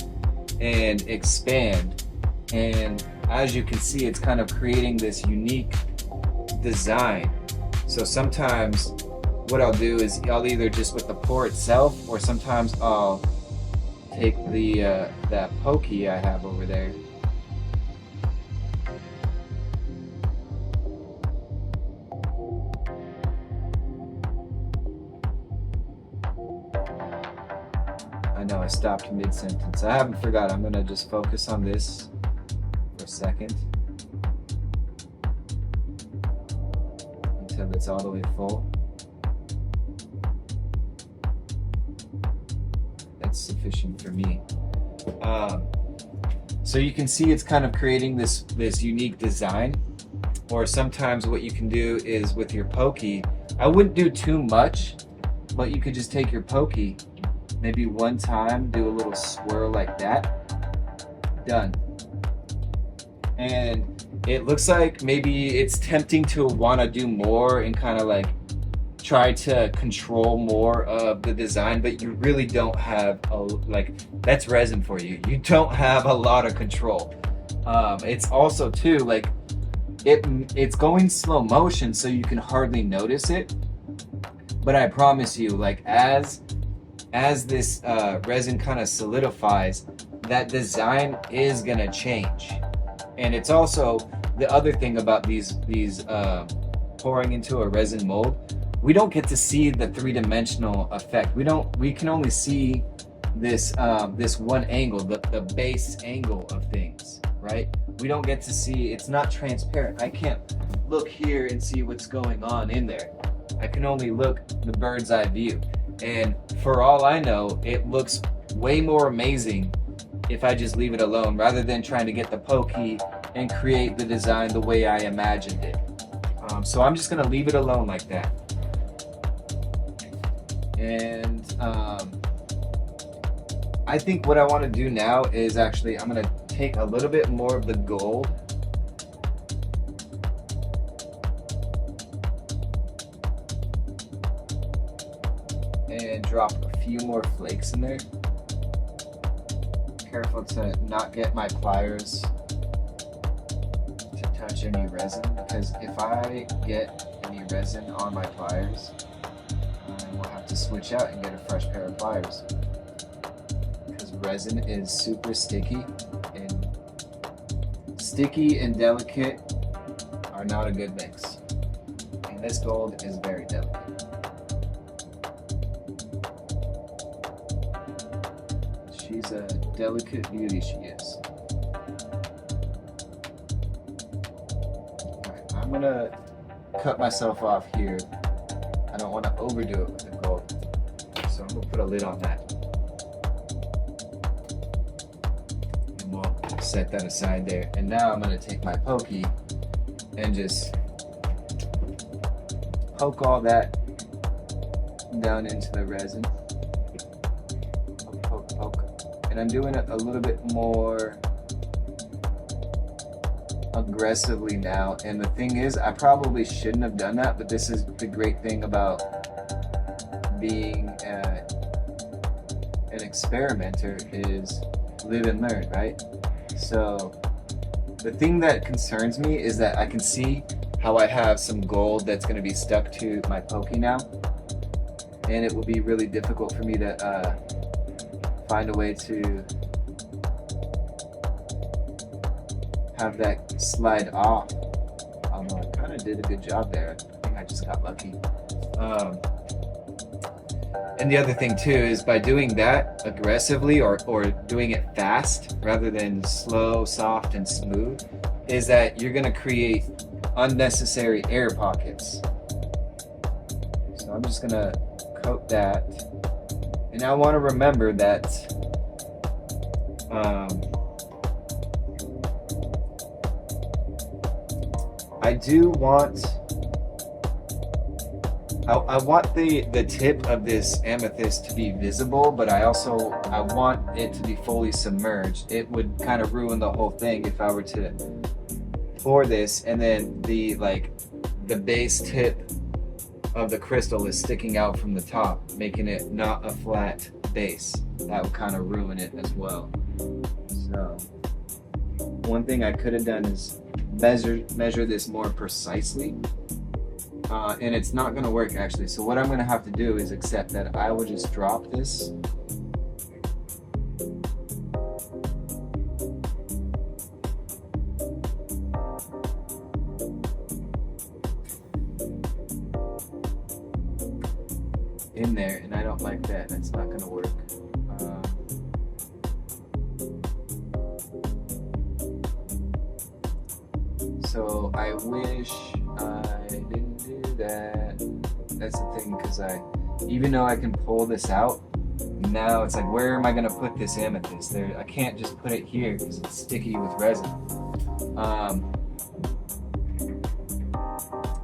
Speaker 1: and expand. And as you can see, it's kind of creating this unique design. So sometimes what I'll do is I'll either just with the pour itself, or sometimes I'll take that pokey I have over there. I know I stopped mid-sentence. I haven't forgot. I'm gonna just focus on this for a second until it's all the way full. That's sufficient for me. So you can see it's kind of creating this unique design. Or sometimes what you can do is with your pokey, I wouldn't do too much, but you could just take your pokey, maybe one time, do a little swirl like that. Done. And it looks like maybe it's tempting to want to do more and kind of like try to control more of the design, but you really don't have that's resin for you. You don't have a lot of control. It's also too like it's going slow motion, so you can hardly notice it. But I promise you, like as this resin kind of solidifies, that design is gonna change. And it's also the other thing about these pouring into a resin mold, we don't get to see the three-dimensional effect. We can only see this one angle, the base angle of things, right? We don't get to see, it's not transparent. I can't look here and see what's going on in there. I can only look the bird's eye view. And for all I know, it looks way more amazing if I just leave it alone, rather than trying to get the pokey and create the design the way I imagined it. So I'm just gonna leave it alone like that. And I think what I want to do now is actually, I'm gonna take a little bit more of the gold and drop a few more flakes in there. Careful to not get my pliers to touch any resin, because if I get any resin on my pliers, I will have to switch out and get a fresh pair of pliers, because resin is super sticky, and delicate are not a good mix. And this gold is very delicate. She's a delicate beauty, she is. Alright, I'm gonna cut myself off here. I don't want to overdo it with the gold, so I'm gonna put a lid on that. And we'll set that aside there. And now I'm gonna take my pokey and just poke all that down into the resin. Poke, poke, poke. And I'm doing it a little bit more aggressively now. And the thing is, I probably shouldn't have done that, but this is the great thing about being an experimenter, is live and learn, right? So the thing that concerns me is that I can see how I have some gold that's going to be stuck to my pokey now, and it will be really difficult for me to find a way to have that slide off. Although I kind of did a good job there. I think I just got lucky. And the other thing too is, by doing that aggressively or doing it fast rather than slow, soft, and smooth, is that you're gonna create unnecessary air pockets. So I'm just gonna coat that. And I want to remember that I do want, I want the tip of this amethyst to be visible, but I want it to be fully submerged. It would kind of ruin the whole thing if I were to pour this and then the base tip of the crystal is sticking out from the top, making it not a flat base. That would kind of ruin it as well. So one thing I could have done is measure this more precisely, and it's not going to work actually. So what I'm going to have to do is accept that I will just drop this in there, and I don't like that. That's not going to work. So I wish I didn't do that. That's the thing, because even though I can pull this out, now it's like, where am I going to put this amethyst? I can't just put it here because it's sticky with resin.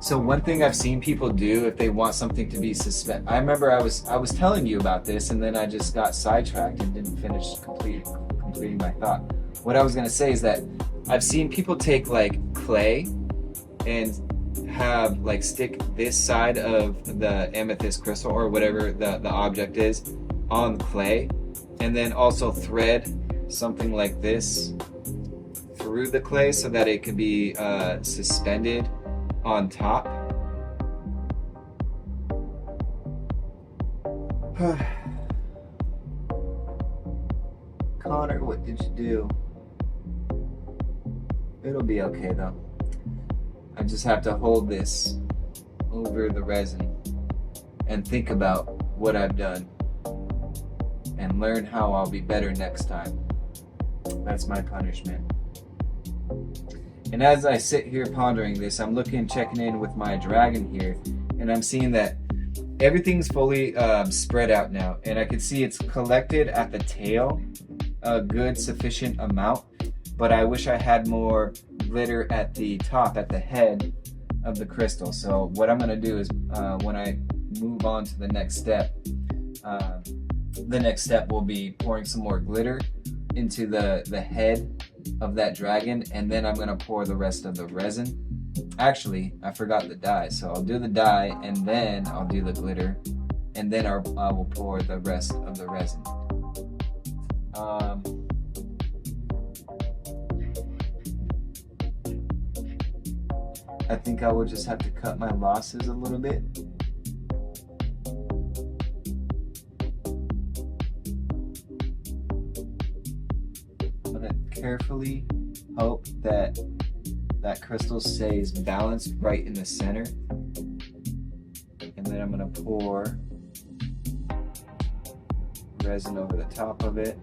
Speaker 1: So one thing I've seen people do if they want something to be suspended, I remember I was telling you about this, and then I just got sidetracked and didn't finish completing my thought. What I was going to say is that I've seen people take like clay and have stick this side of the amethyst crystal or whatever the object is on clay, and then also thread something like this through the clay so that it can be suspended on top. Connor, what did you do? It'll be okay though. I just have to hold this over the resin and think about what I've done and learn how I'll be better next time. That's my punishment. And as I sit here pondering this, I'm checking in with my dragon here, and I'm seeing that everything's fully spread out now, and I can see it's collected at the tail a good sufficient amount, but I wish I had more glitter at the top, at the head of the crystal. So what I'm going to do is when I move on to the next step will be pouring some more glitter into the head of that dragon, and then I'm going to pour the rest of the resin. Actually, I forgot the dye, so I'll do the dye and then I'll do the glitter, and then I will pour the rest of the resin. I think I will just have to cut my losses a little bit. I'm gonna carefully hope that that crystal stays balanced right in the center. And then I'm gonna pour resin over the top of it.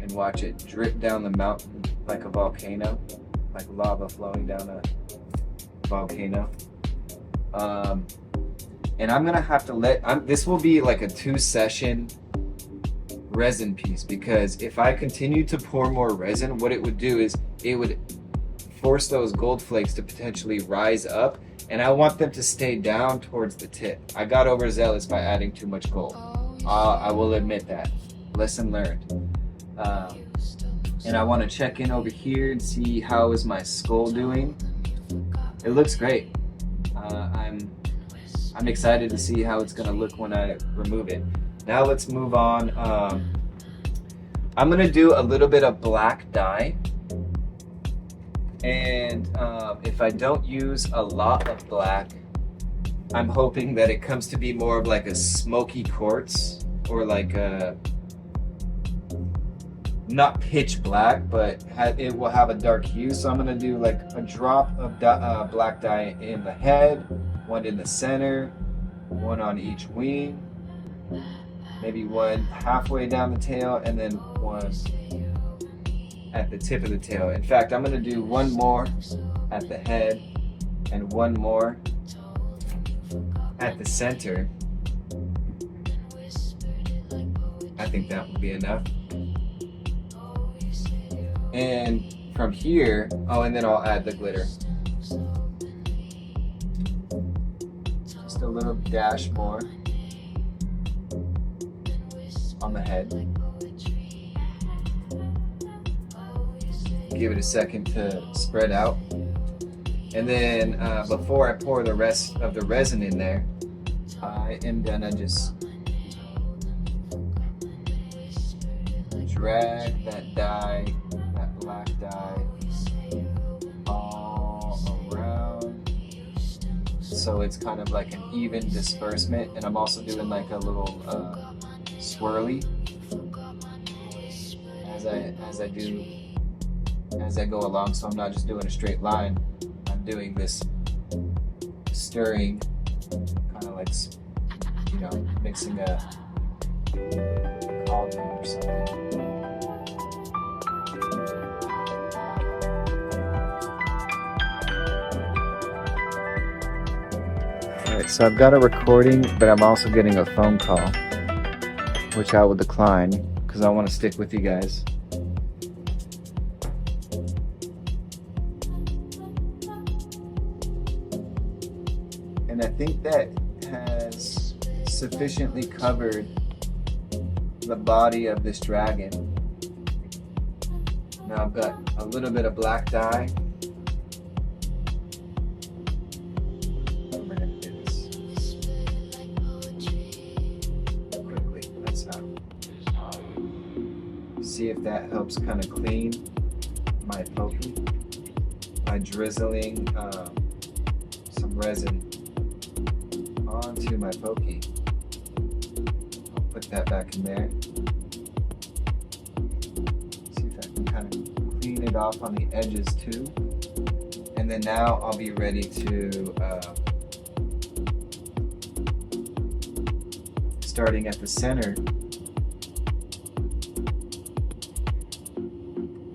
Speaker 1: And watch it drip down the mountain like a volcano, like lava flowing down a volcano. And I'm gonna have to this will be like a 2-session resin piece, because if I continue to pour more resin, what it would do is it would force those gold flakes to potentially rise up, and I want them to stay down towards the tip. I got overzealous by adding too much gold. I will admit that. Lesson learned. And I want to check in over here and see how is my skull doing. It looks great. I'm excited to see how it's gonna look when I remove it. Now let's move on. I'm gonna do a little bit of black dye, and if I don't use a lot of black, I'm hoping that it comes to be more of like a smoky quartz, or like a not pitch black, but it will have a dark hue. So I'm gonna do like a drop of black dye in the head, one in the center, one on each wing, maybe one halfway down the tail, and then one at the tip of the tail. In fact, I'm gonna do one more at the head and one more at the center. I think that will be enough. And from here, oh, and then I'll add the glitter. Just a little dash more on the head. Give it a second to spread out. And then before I pour the rest of the resin in there, I am gonna just drag that dye, that black dye, all around, so it's kind of like an even disbursement. And I'm also doing like a little swirly as I go along, so I'm not just doing a straight line. I'm doing this stirring, kind of like, you know, mixing a cauldron or something. Alright, so I've got a recording, but I'm also getting a phone call, which I will decline because I want to stick with you guys. And I think that has sufficiently covered the body of this dragon. Now I've got a little bit of black dye. I'm gonna do this quickly. Let's see if that helps kind of clean my pokey by drizzling some resin onto my pokey. I'll put that back in there. See if I can kind of clean it off on the edges too. And then now I'll be ready to, starting at the center,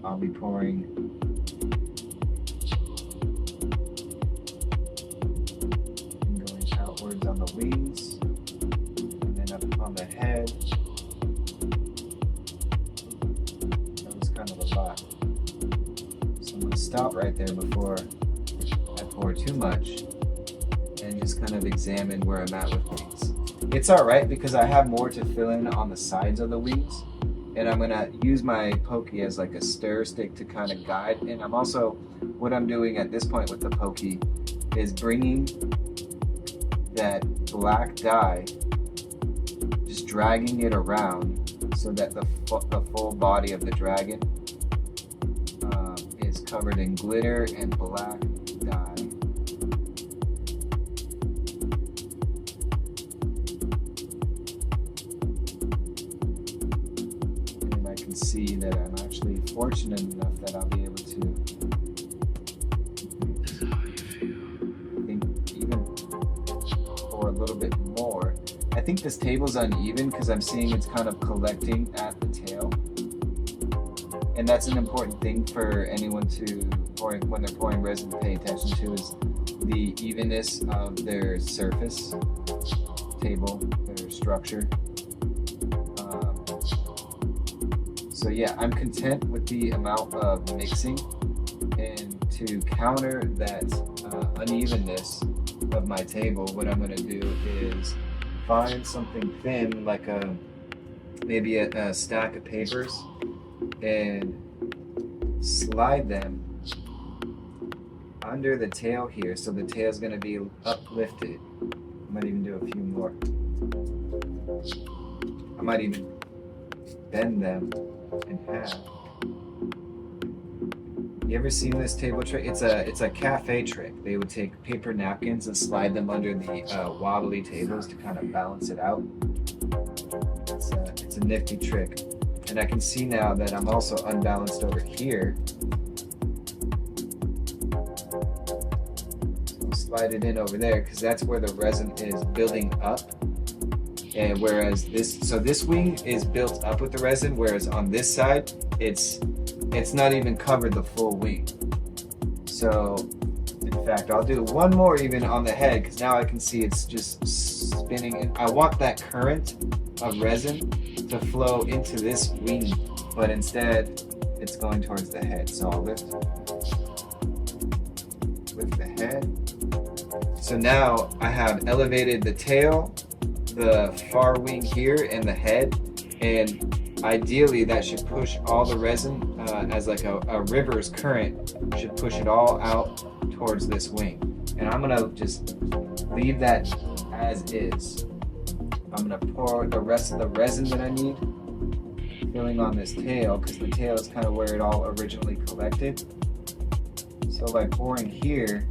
Speaker 1: I'll be pouring on the wings, and then up on the head. That was kind of a lot. So I'm going to stop right there before I pour too much and just kind of examine where I'm at with wings. It's alright because I have more to fill in on the sides of the wings, and I'm going to use my pokey as like a stir stick to kind of guide. And I'm also, what I'm doing at this point with the pokey is bringing that black dye, just dragging it around so that the full body of the dragon is covered in glitter and black dye. And I can see that I'm actually fortunate enough that I'll be able to a little bit more. I think this table's uneven because I'm seeing it's kind of collecting at the tail, and that's an important thing for anyone to when they're pouring resin to pay attention to, is the evenness of their surface table, their structure. So yeah, I'm content with the amount of mixing, and to counter that unevenness of my table, what I'm going to do is find something thin, like maybe a stack of papers, and slide them under the tail here, so the tail is going to be uplifted. I might even do a few more. I might even bend them in half. You ever seen this table trick? It's a cafe trick. They would take paper napkins and slide them under the wobbly tables to kind of balance it out. It's a nifty trick. And I can see now that I'm also unbalanced over here. So I'll slide it in over there because that's where the resin is building up. And whereas this wing is built up with the resin, whereas on this side, it's not even covered the full wing. So, in fact, I'll do one more even on the head, because now I can see it's just spinning. And I want that current of resin to flow into this wing, but instead it's going towards the head. So I'll lift the head. So now I have elevated the tail, the far wing here, and the head, and ideally that should push all the resin as like a river's current, should push it all out towards this wing. And I'm gonna just leave that as is. I'm gonna pour the rest of the resin that I need, filling on this tail, because the tail is kind of where it all originally collected. So by pouring here,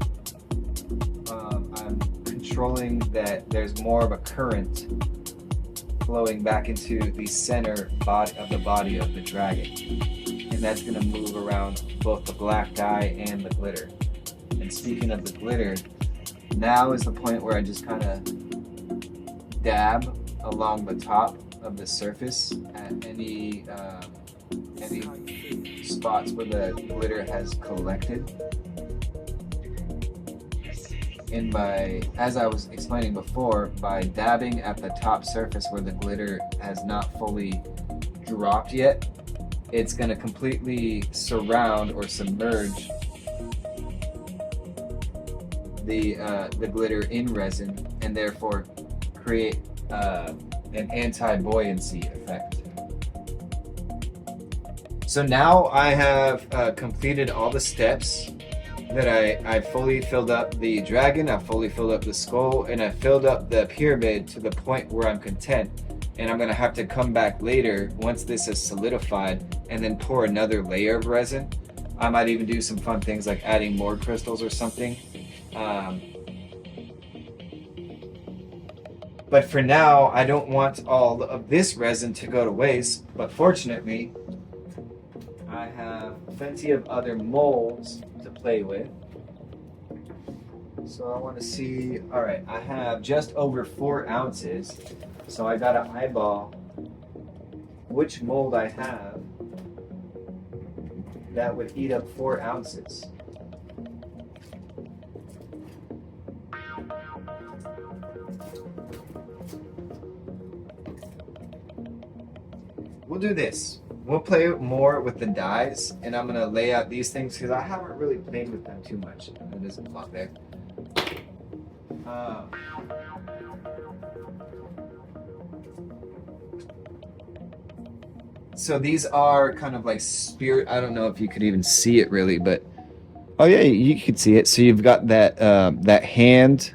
Speaker 1: I'm controlling that there's more of a current flowing back into the center body of the dragon, and that's going to move around both the black dye and the glitter. And speaking of the glitter, now is the point where I just kind of dab along the top of the surface at any spots where the glitter has collected. And as I was explaining before, by dabbing at the top surface where the glitter has not fully dropped yet, it's going to completely surround or submerge the glitter in resin, and therefore create an anti-buoyancy effect. So now I have completed all the steps that I fully filled up the dragon, I fully filled up the skull, and I filled up the pyramid to the point where I'm content. And I'm gonna have to come back later once this is solidified and then pour another layer of resin. I might even do some fun things like adding more crystals or something. But for now, I don't want all of this resin to go to waste, but fortunately, I have plenty of other molds to play with. So I want to see, all right, I have just over 4 ounces. So I got to eyeball which mold I have that would eat up 4 ounces. We'll do this. We'll play more with the dyes, and I'm gonna lay out these things because I haven't really played with them too much. There's a lot there. So these are kind of like spirit. I don't know if you could even see it really, but Oh yeah, you can see it. So you've got that that hand.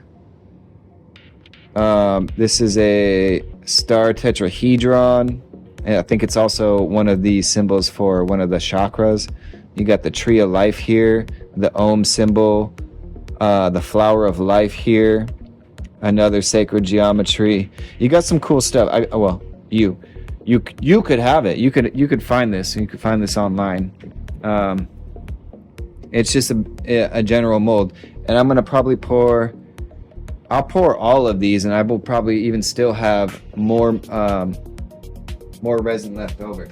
Speaker 1: This is a star tetrahedron. And I think it's also one of the symbols for one of the chakras. You got the tree of life here, the Om symbol, the flower of life here, another sacred geometry. You got some cool stuff. Well, you could have it. You could find this. You could find this online. It's just a general mold, and I'm gonna probably pour. I'll pour all of these, and I will probably even still have more resin left over.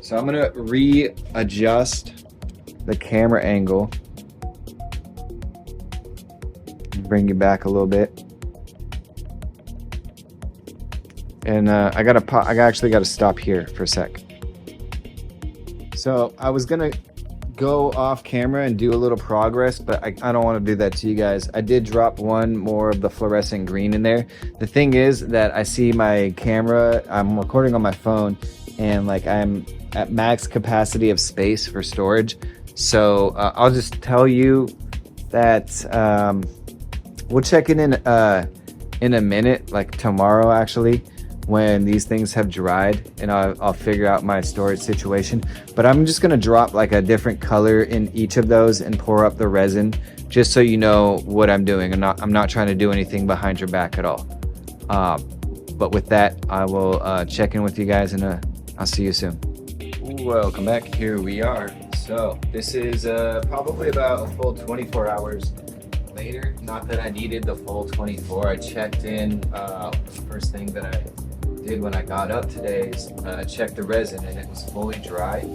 Speaker 1: So I'm gonna readjust the camera angle, bring you back a little bit, and I actually gotta stop here for a sec. So I was gonna go off camera and do a little progress, but I don't want to do that to you guys. I did drop one more of the fluorescent green in there. The thing is that I see my camera, I'm recording on my phone, and like I'm at max capacity of space for storage. So I'll just tell you that we'll check in a minute, like tomorrow actually, when these things have dried, and I'll figure out my storage situation. But I'm just gonna drop like a different color in each of those and pour up the resin, just so you know what I'm doing. I'm not trying to do anything behind your back at all. But with that, I will check in with you guys, and I'll see you soon. Welcome back. Here we are. So this is probably about a full 24 hours later. Not that I needed the full 24. I checked in. First thing that I did when I got up today is check the resin, and it was fully dry.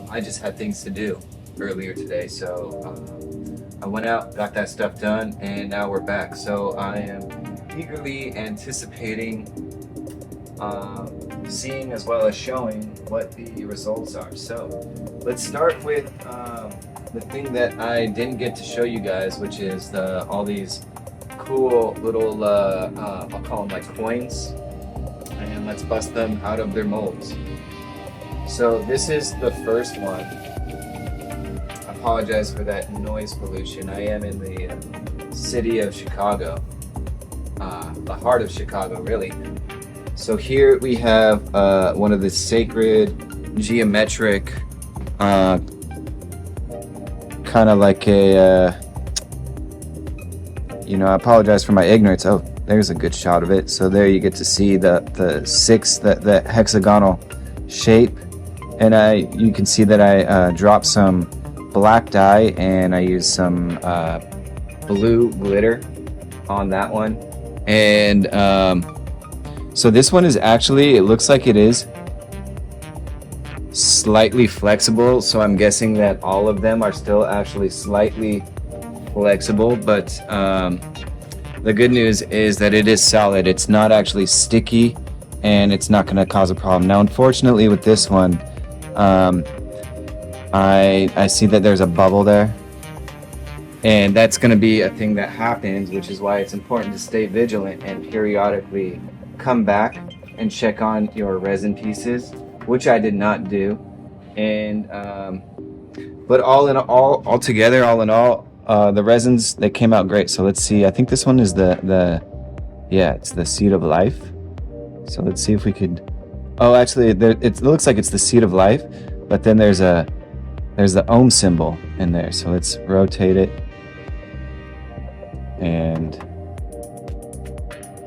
Speaker 1: I just had things to do earlier today, so I went out, got that stuff done, and now we're back. So I am eagerly anticipating seeing as well as showing what the results are. So let's start with the thing that I didn't get to show you guys, which is all these cool little I'll call them like coins, and let's bust them out of their molds. So this is the first one. I apologize for that noise pollution. I am in the city of Chicago, the heart of Chicago really. So here we have one of the sacred geometric kind of like a I apologize for my ignorance. Oh, there's a good shot of it. So there you get to see the hexagonal shape, and you can see that I dropped some black dye, and I used some blue glitter on that one. And so this one is actually, it looks like it is slightly flexible, so I'm guessing that all of them are still actually slightly flexible, but the good news is that it is solid. It's not actually sticky, and it's not going to cause a problem. Now, unfortunately, with this one, I see that there's a bubble there, and that's going to be a thing that happens, which is why it's important to stay vigilant and periodically come back and check on your resin pieces, which I did not do. And but all in all, the resins, they came out great. So let's see. I think this one is it's the seed of life. So let's see if we could. Oh, actually, it looks like it's the seed of life, but then there's the Om symbol in there. So let's rotate it and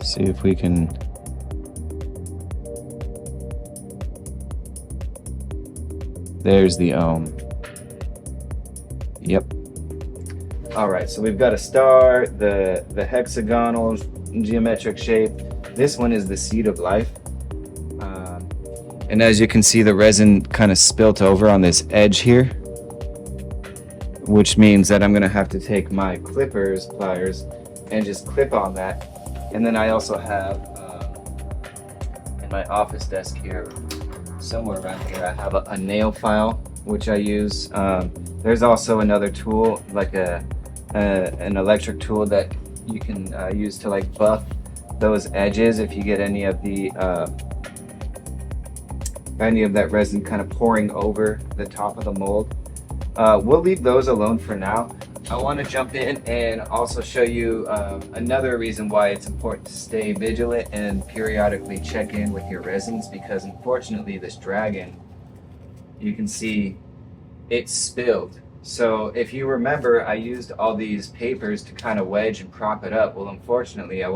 Speaker 1: see if we can. There's the Om. Yep. All right, so we've got a star, the hexagonal geometric shape. This one is the seed of life. And as you can see, the resin kind of spilt over on this edge here, which means that I'm gonna have to take my pliers, and just clip on that. And then I also have, in my office desk here, somewhere around here, I have a nail file, which I use. There's also another tool, like an electric tool that you can use to like buff those edges if you get any of that resin kind of pouring over the top of the mold. We'll leave those alone for now. I want to jump in and also show you another reason why it's important to stay vigilant and periodically check in with your resins, because unfortunately this dragon, you can see it's spilled. So if you remember, I used all these papers to kind of wedge and prop it up. Well, unfortunately, I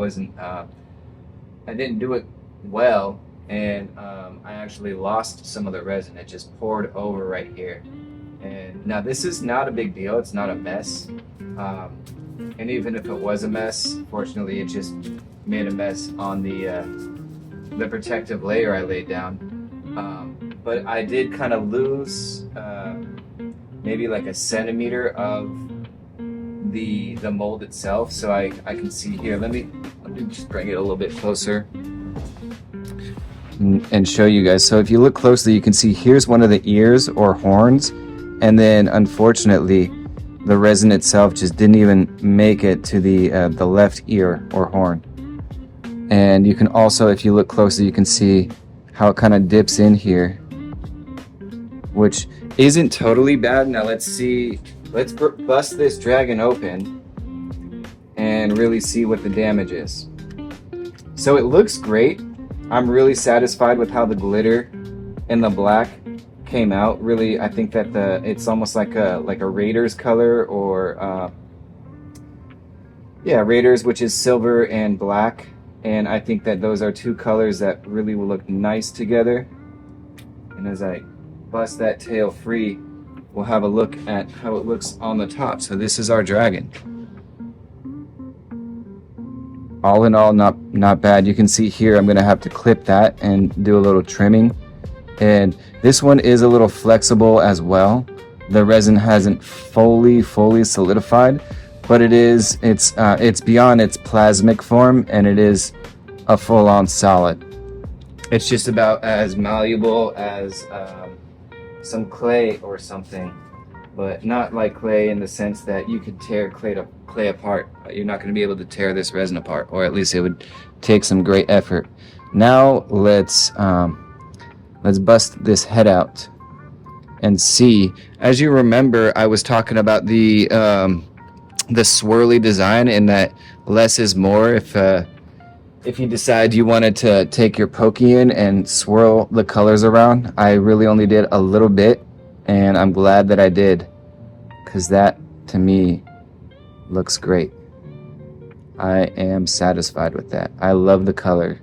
Speaker 1: didn't do it well, and I actually lost some of the resin. It just poured over right here. And now this is not a big deal. It's not a mess. And even if it was a mess, fortunately, it just made a mess on the protective layer I laid down. But I did kind of lose maybe like a centimeter of the mold itself. So I can see here. Let me just bring it a little bit closer and show you guys. So if you look closely, you can see here's one of the ears or horns. And then, unfortunately, the resin itself just didn't even make it to the left ear or horn. And you can also, if you look closely, you can see how it kind of dips in here, which isn't totally bad. Now let's see. Let's bust this dragon open and really see what the damage is. So it looks great. I'm really satisfied with how the glitter and the black came out. Really, I think that it's almost like a Raiders color, or yeah, Raiders, which is silver and black, and I think that those are two colors that really will look nice together. And as I bust that tail free, we'll have a look at how it looks on the top. So this is our dragon. All in all, not bad. You can see here I'm gonna have to clip that and do a little trimming. And this one is a little flexible as well. The resin hasn't fully solidified, but it's beyond its plasmic form, and it is a full-on solid. It's just about as malleable as some clay or something, but not like clay in the sense that you could tear clay apart. You're not going to be able to tear this resin apart, or at least it would take some great effort. Now let's bust this head out and see. As you remember, I was talking about the swirly design, and that less is more. If you decide you wanted to take your pokey in and swirl the colors around, I really only did a little bit, and I'm glad that I did, because that to me looks great. I am satisfied with that. I love the color.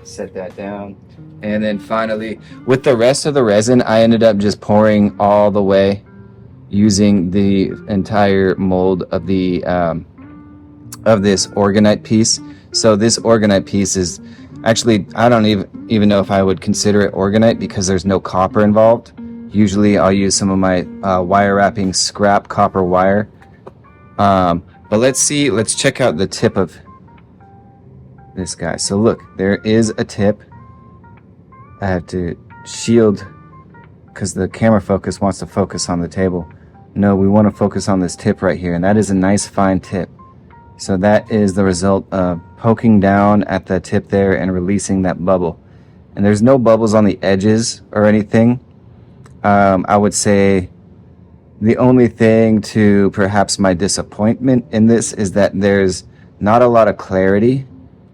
Speaker 1: Set that down, and then finally with the rest of the resin, I ended up just pouring all the way, using the entire mold of the of this orgonite piece. So this orgonite piece is actually, I don't even know if I would consider it orgonite, because there's no copper involved. Usually I'll use some of my wire wrapping scrap copper wire, but let's check out the tip of this guy. So look, there is a tip. I have to shield because the camera focus wants to focus on the table. No, we want to focus on this tip right here, and that is a nice fine tip. So that is the result of poking down at the tip there and releasing that bubble. And there's no bubbles on the edges or anything. I would say the only thing to perhaps my disappointment in this is that there's not a lot of clarity.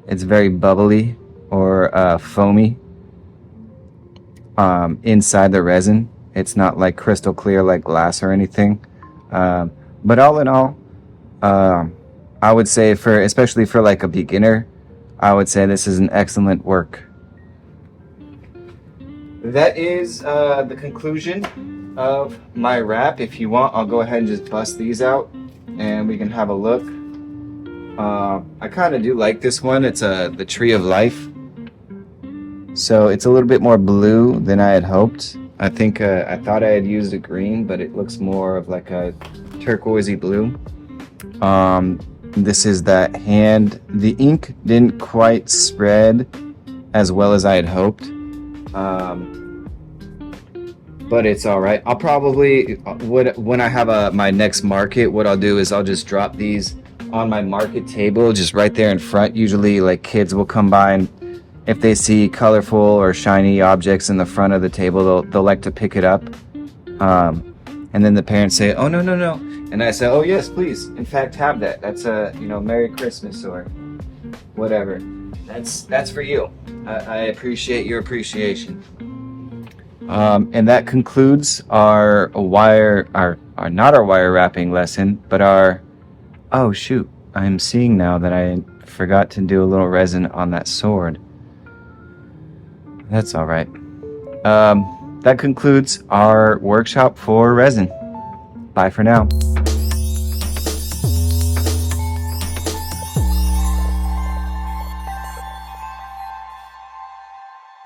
Speaker 1: It's very bubbly or foamy inside the resin. It's not like crystal clear like glass or anything. But all in all, I would say especially for like a beginner, I would say this is an excellent work. That is the conclusion of my wrap. If you want, I'll go ahead and just bust these out and we can have a look. I kind of do like this one. It's the Tree of Life. So it's a little bit more blue than I had hoped. I think I thought I had used a green, but it looks more of like a turquoisey blue. This is that hand. The ink didn't quite spread as well as I had hoped. But it's all right. I'll probably, when I have my next market, what I'll do is I'll just drop these on my market table, just right there in front. Usually like kids will come by and if they see colorful or shiny objects in the front of the table, they'll like to pick it up. And then the parents say, "Oh, no, no, no." And I say, "Oh, yes, please. In fact, have that. That's a, Merry Christmas," or whatever. That's for you. I appreciate your appreciation. And that concludes our not our wire wrapping lesson, but oh shoot, I'm seeing now that I forgot to do a little resin on that sword. That's all right. That concludes our workshop for resin. Bye for now.